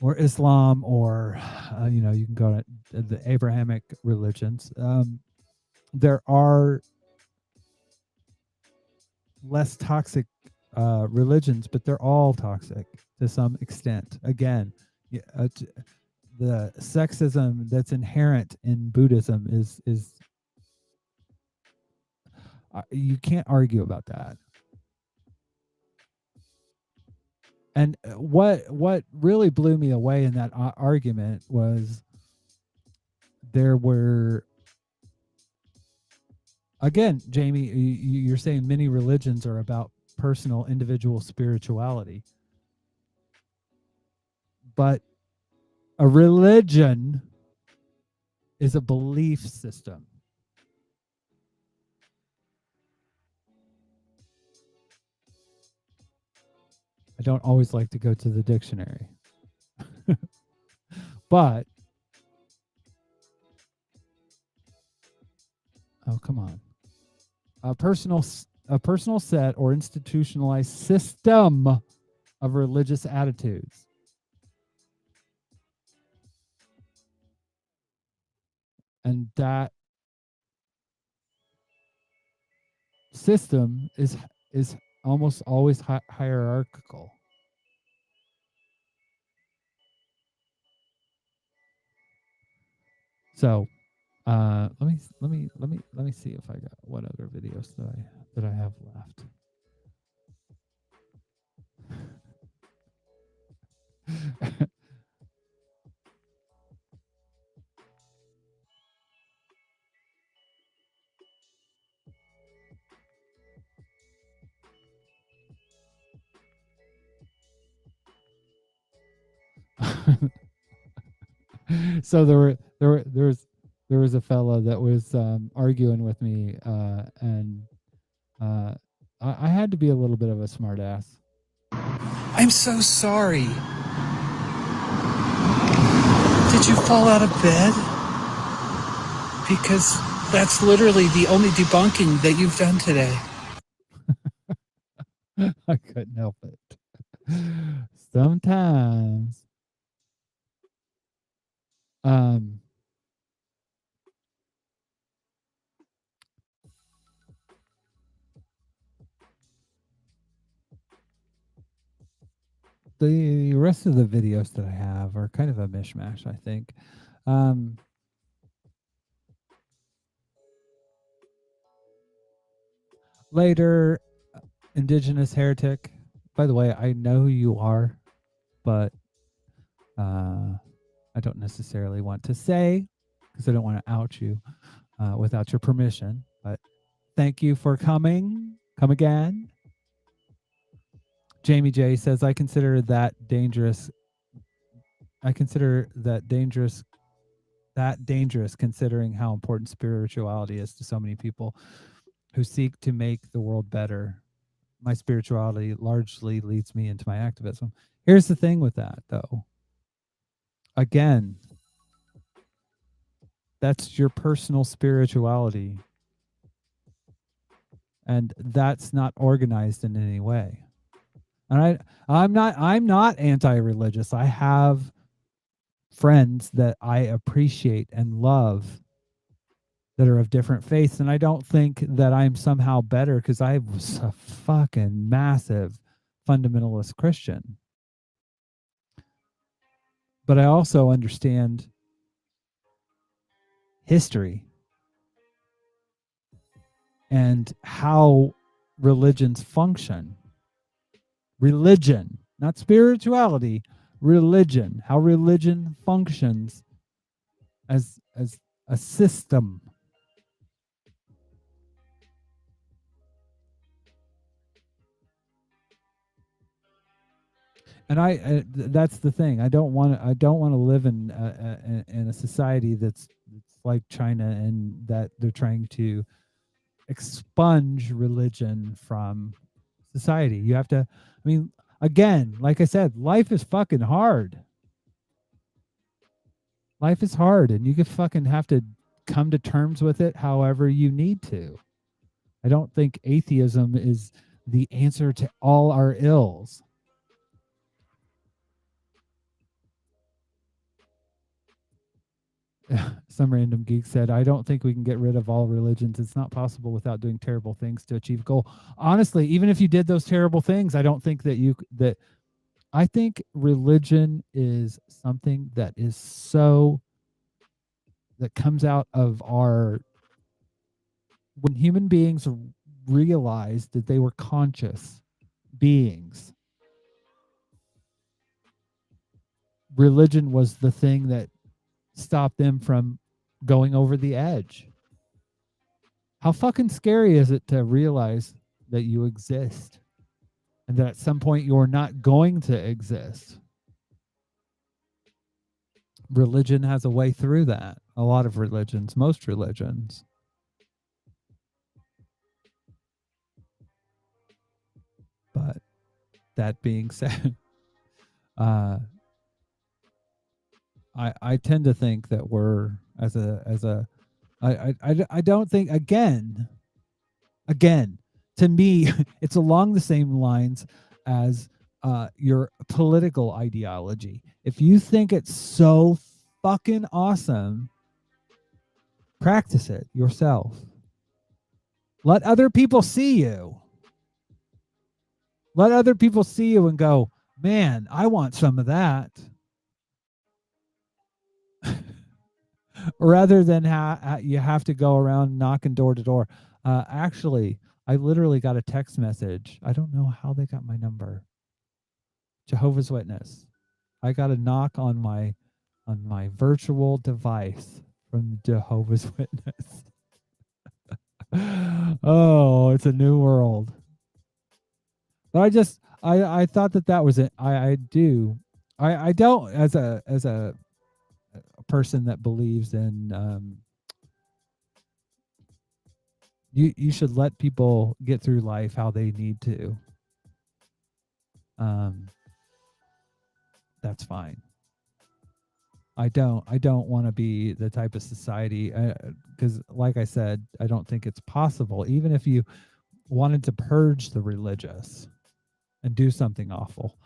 A: or Islam, or you can go to the Abrahamic religions. There are less toxic religions, but they're all toxic to some extent. Again, the sexism that's inherent in Buddhism is you can't argue about that. And what really blew me away in that argument was there were, again, Jamie, you're saying many religions are about personal individual spirituality, but a religion is a belief system. I don't always like to go to the dictionary. But oh, come on. A personal set or institutionalized system of religious attitudes. And that system is almost always hierarchical. So let me see if I got what other videos that I have left. So there was a fella that was arguing with me, and I had to be a little bit of a smartass.
C: I'm so sorry. Did you fall out of bed? Because that's literally the only debunking that you've done today.
A: I couldn't help it. Sometimes. The rest of the videos that I have are kind of a mishmash, I think. Later, indigenous heretic. By the way, I know who you are, but I don't necessarily want to say, because I don't want to out you without your permission. But thank you for coming. Come again. Jamie J says, I consider that dangerous considering how important spirituality is to so many people who seek to make the world better. My spirituality largely leads me into my activism. Here's the thing with that, though. Again, that's your personal spirituality, and that's not organized in any way. And I'm not anti-religious. I have friends that I appreciate and love that are of different faiths, and I don't think that I'm somehow better because I was a fucking massive fundamentalist Christian. But I also understand history and how religions function. Religion, not spirituality, religion, how religion functions as a system. And that's the thing. I don't want to live in a society that's like China, and that they're trying to expunge religion from society. You have to, I mean, again, like I said, life is fucking hard. Life is hard, and you can fucking have to come to terms with it however you need to. I don't think atheism is the answer to all our ills. Some random geek said, I don't think we can get rid of all religions. It's not possible without doing terrible things to achieve goal. Honestly, even if you did those terrible things, I don't think that I think religion is something that is that comes out of when human beings realized that they were conscious beings. Religion was the thing that stopped them from going over the edge. How fucking scary is it to realize that you exist and that at some point you're not going to exist? Religion has a way through that. A lot of religions, most religions. But that being said, I tend to think that we're I don't think again to me it's along the same lines as your political ideology. If you think it's so fucking awesome, practice it yourself. Let other people see you. Let other people see you and go, man, I want some of that. Rather than you have to go around knocking door to door. Actually, I literally got a text message. I don't know how they got my number. Jehovah's Witness. I got a knock on my virtual device from Jehovah's Witness. Oh, it's a new world. But I thought that was it. I don't as a person that believes in you should let people get through life how they need to. That's fine. I don't want to be the type of society because like I said, I don't think it's possible. Even if you wanted to purge the religious and do something awful,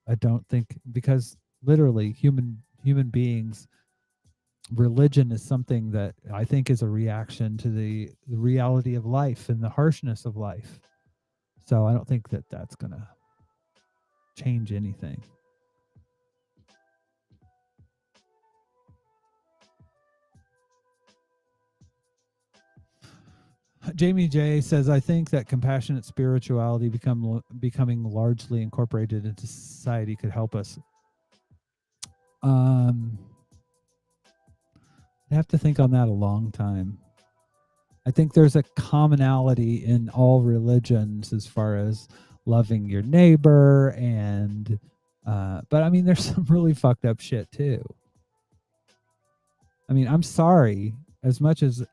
A: I don't think, because literally human beings, religion is something that I think is a reaction to the reality of life and the harshness of life. So I don't think that that's going to change anything. Jamie J says, I think that compassionate spirituality becoming largely incorporated into society could help us. I have to think on that a long time. I think there's a commonality in all religions as far as loving your neighbor and but I mean there's some really fucked up shit too. I mean, I'm sorry, as much as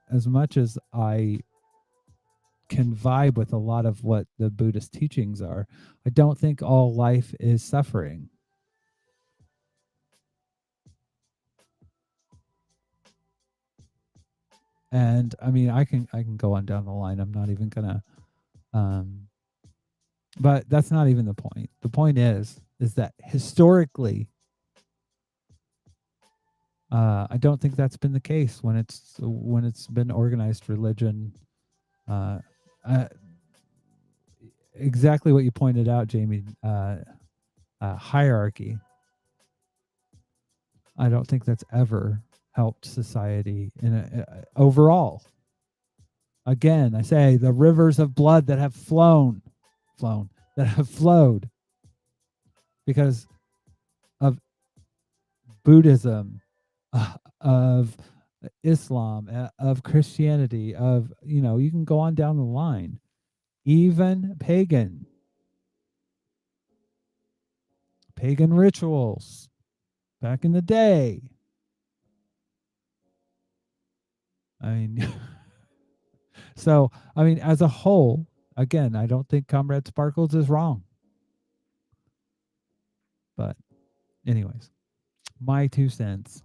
A: I can vibe with a lot of what the Buddhist teachings are, I don't think all life is suffering. And I mean, I can go on down the line. I'm not even gonna but that's not even the point. The point is that historically I don't think that's been the case when it's been organized religion. Exactly what you pointed out, Jamie. Hierarchy. I don't think that's ever helped society overall. Again, I say the rivers of blood that have flowed because of Buddhism, of Islam, of Christianity, of, you can go on down the line, even pagan rituals back in the day. I mean, so, I mean, as a whole, again, I don't think Comrade Sparkles is wrong. But anyways, my 2 cents.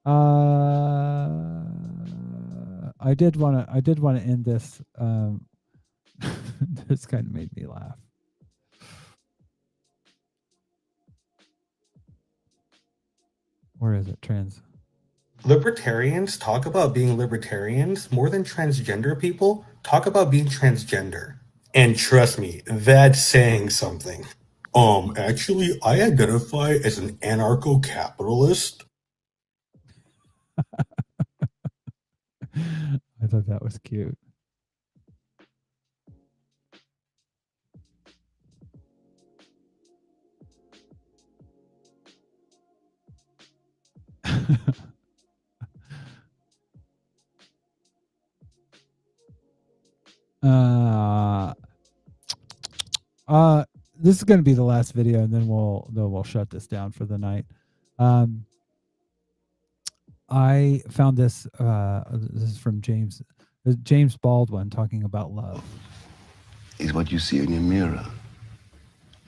A: I did want to end this. This kind of made me laugh. Where is it? Trans.
W: Libertarians talk about being libertarians more than transgender people talk about being transgender. And trust me, that's saying something. Actually, I identify as an anarcho-capitalist.
A: I thought that was cute. This is going to be the last video, and then we'll shut this down for the night. I found this. This is from James Baldwin talking about love.
H: Is what you see in your mirror.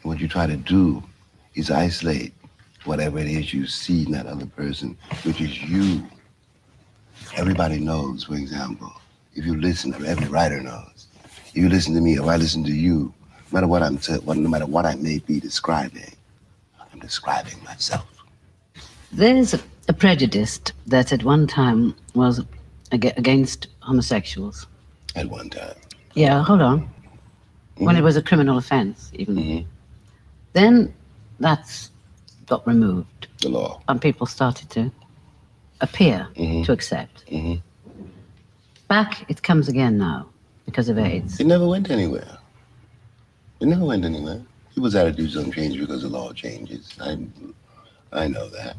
H: What you try to do is isolate whatever it is you see in that other person, which is you. Everybody knows, for example, if you listen, every writer knows. If you listen to me or I listen to you, no matter what no matter what I may be describing, I'm describing myself.
I: There's a prejudice that at one time was against homosexuals.
H: At one time.
I: Yeah, hold on.
H: Mm-hmm.
I: When it was a criminal offense, even. Mm-hmm. Then that's got removed.
H: The law.
I: And people started to appear to accept.
H: Mm-hmm.
I: Back, it comes again now because of AIDS.
H: It never went anywhere. It never went anywhere. People's attitudes don't change because the law changes. I know that.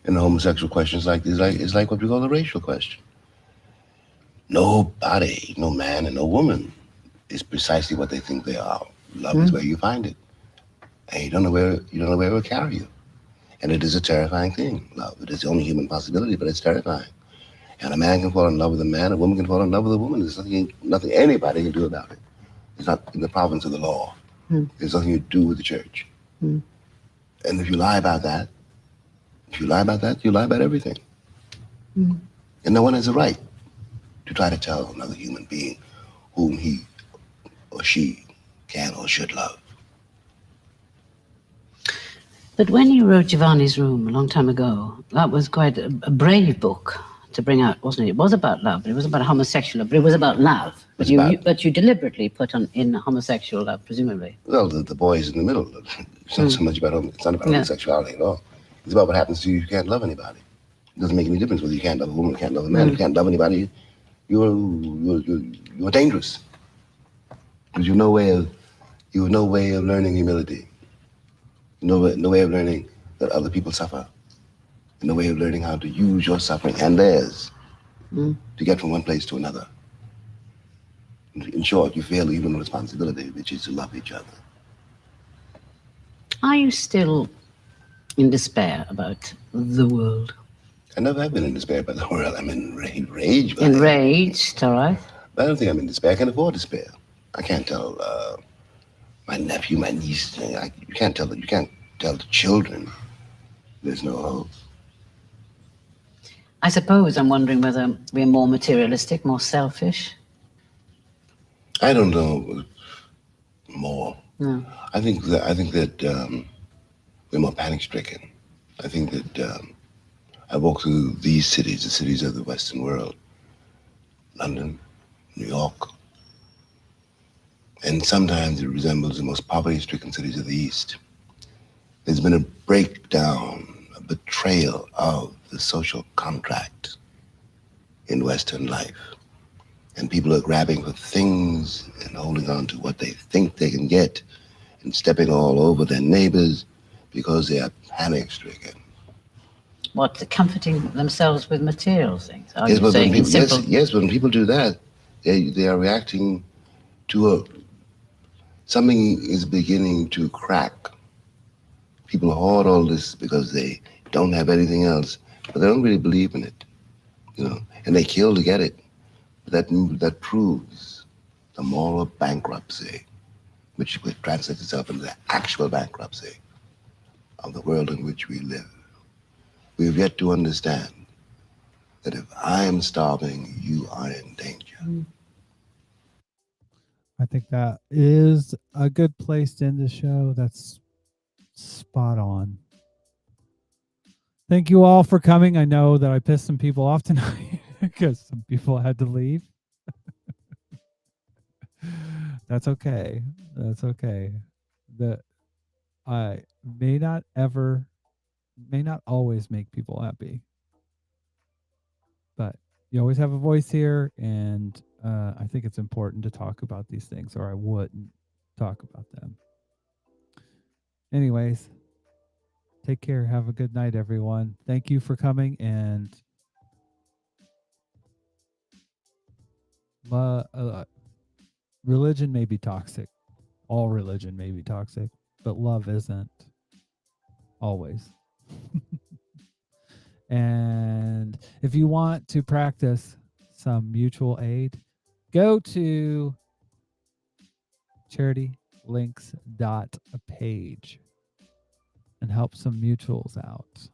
H: And the homosexual question is it's like what we call the racial question. Nobody, no man and no woman, is precisely what they think they are. Love is where you find it. And you don't know where it will carry you. And it is a terrifying thing, love. It is the only human possibility, but it's terrifying. And a man can fall in love with a man, a woman can fall in love with a woman. There's nothing anybody can do about it. It's not in the province of the law. There's nothing you do with the church. And if you lie about that, you lie about everything. And no one has a right to try to tell another human being whom he or she can or should love.
I: But when you wrote Giovanni's Room a long time ago, that was quite a brave book to bring out, wasn't it? It was about love, but it was about homosexual love, but it was about love. But you deliberately put in homosexual love, presumably.
H: Well, the boy is in the middle. It's not so much about homosexuality at all. It's about what happens to you if you can't love anybody. It doesn't make any difference whether you can't love a woman or can't love a man. If you can't love anybody, you're dangerous. Because you have no way of learning humility. No way of learning that other people suffer. No way of learning how to use your suffering and theirs to get from one place to another. In short, you fail even the responsibility, which is to love each other.
I: Are you still in despair about the world?
H: I never have been in despair about the world. I'm enraged.
I: Enraged, all right.
H: But I don't think I'm in despair. I can't afford despair. I can't tell my nephew, my niece. You can't tell the children there's no hope.
I: I suppose I'm wondering whether we're more materialistic, more selfish.
H: I don't know. More.
I: No.
H: I think that we're more panic-stricken. I think that I walk through these cities, the cities of the Western world, London, New York, and sometimes it resembles the most poverty-stricken cities of the East. There's been a breakdown, a betrayal of the social contract in Western life. And people are grabbing for things and holding on to what they think they can get and stepping all over their neighbors because they are panic-stricken.
I: What, comforting themselves with material things? Are
H: Yes,
I: you
H: but
I: saying
H: when people,
I: simple?
H: yes, when people do that, they are reacting to something is beginning to crack. People hoard all this because they don't have anything else, but they don't really believe in it, and they kill to get it. That proves the moral bankruptcy, which translates itself into the actual bankruptcy of the world in which we live. We have yet to understand that if I am starving, you are in danger.
A: I think that is a good place to end the show. That's spot on. Thank you all for coming. I know that I pissed some people off tonight because some people had to leave. That's okay. That's okay. I may not always make people happy, but you always have a voice here, and I think it's important to talk about these things, or I wouldn't talk about them. Anyways, take care. Have a good night, everyone. Thank you for coming, and religion may be toxic. All religion may be toxic, but love isn't always. And if you want to practice some mutual aid, go to charitylinks.page and help some mutuals out.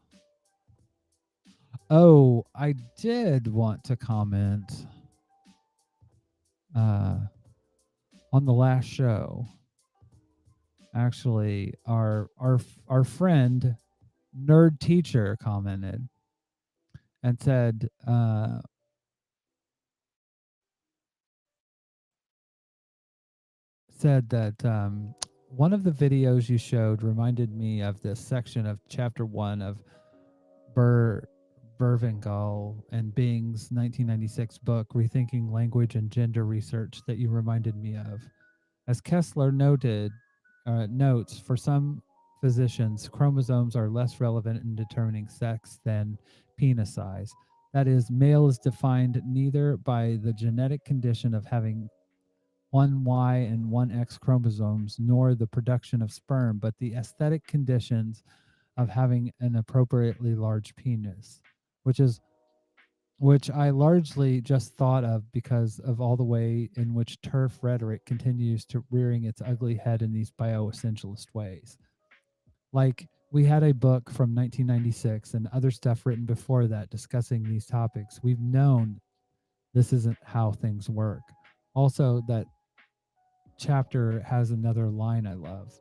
A: Oh, I did want to comment on the last show. Actually, our friend Nerd Teacher commented and said that one of the videos you showed reminded me of this section of chapter 1 of Bervengal and Bing's 1996 book, Rethinking Language and Gender Research, that you reminded me of. As Kessler notes, for some physicians, chromosomes are less relevant in determining sex than penis size. That is, male is defined neither by the genetic condition of having one Y and one X chromosomes, nor the production of sperm, but the aesthetic conditions of having an appropriately large penis, which I largely just thought of because of all the way in which TERF rhetoric continues to rearing its ugly head in these bioessentialist ways. Like, we had a book from 1996 and other stuff written before that discussing these topics. We've known this isn't how things work. Also, that chapter has another line I love.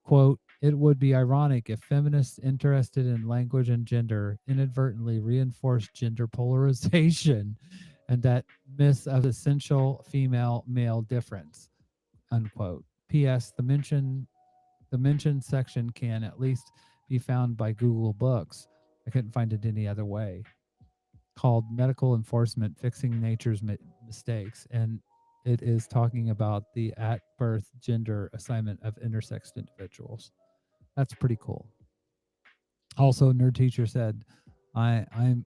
A: Quote, "It would be ironic if feminists interested in language and gender inadvertently reinforced gender polarization and that myth of essential female-male difference." Unquote. P.S. The mentioned section can at least be found by Google Books. I couldn't find it any other way. Called Medical Enforcement Fixing Nature's Mistakes, and it is talking about the at-birth gender assignment of intersexed individuals. That's pretty cool. Also, Nerd Teacher said, I'm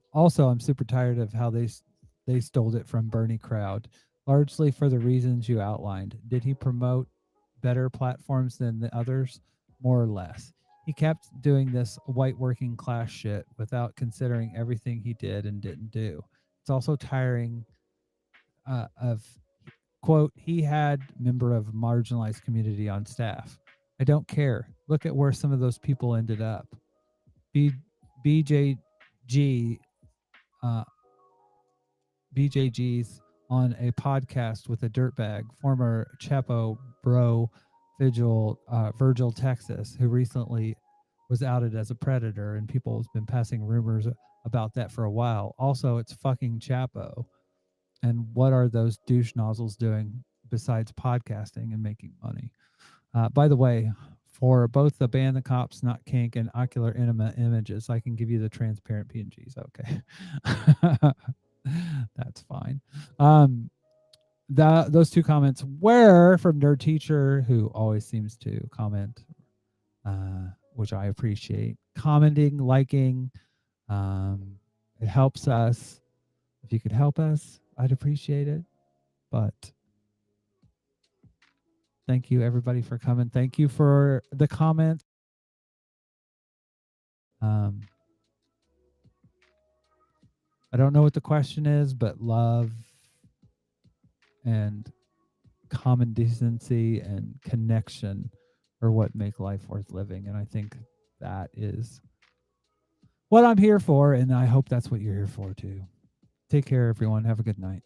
A: super tired of how they stole it from Bernie Crowd, largely for the reasons you outlined. Did he promote better platforms than the others? More or less. He kept doing this white working class shit without considering everything he did and didn't do. It's also tiring of, quote, he had member of marginalized community on staff. I don't care. Look at where some of those people ended up. BJG's on a podcast with a dirtbag, former Chapo bro Virgil Texas, who recently was outed as a predator, and people have been passing rumors about that for a while. Also, it's fucking Chapo. And what are those douche nozzles doing besides podcasting and making money? By the way, for both the Ban the Cops, Not Kink, and Ocular Enema images, I can give you the transparent PNGs. Okay. That's fine. Those two comments were from Nerd Teacher, who always seems to comment, which I appreciate. Commenting, liking, it helps us. If you could help us, I'd appreciate it. But thank you, everybody, for coming. Thank you for the comments. I don't know what the question is, but love and common decency and connection are what make life worth living. And I think that is what I'm here for. And I hope that's what you're here for, too. Take care, everyone. Have a good night.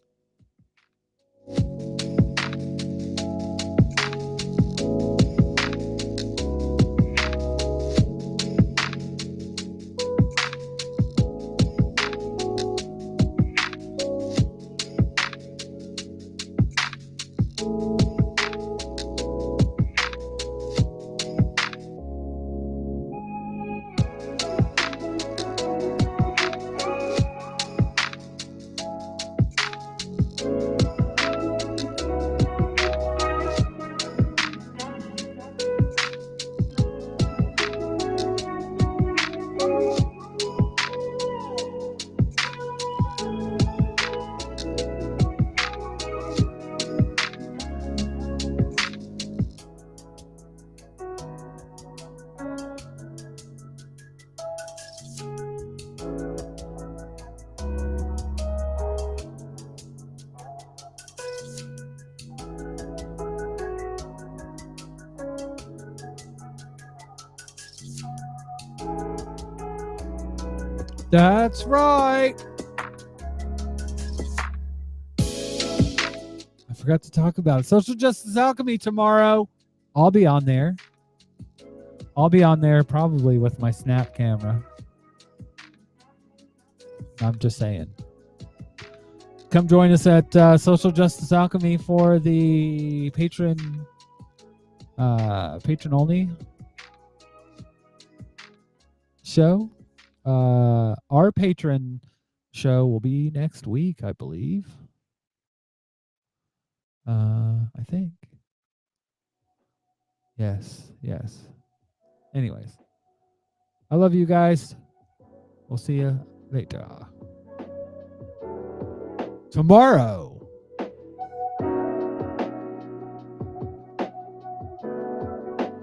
A: That's right. I forgot to talk about it. Social Justice Alchemy tomorrow. I'll be on there. I'll be on there probably with my Snap camera. I'm just saying. Come join us at Social Justice Alchemy for the patron only show. Our patron show will be next week, I believe. I think. Yes. Anyways, I love you guys. We'll see you later. Tomorrow.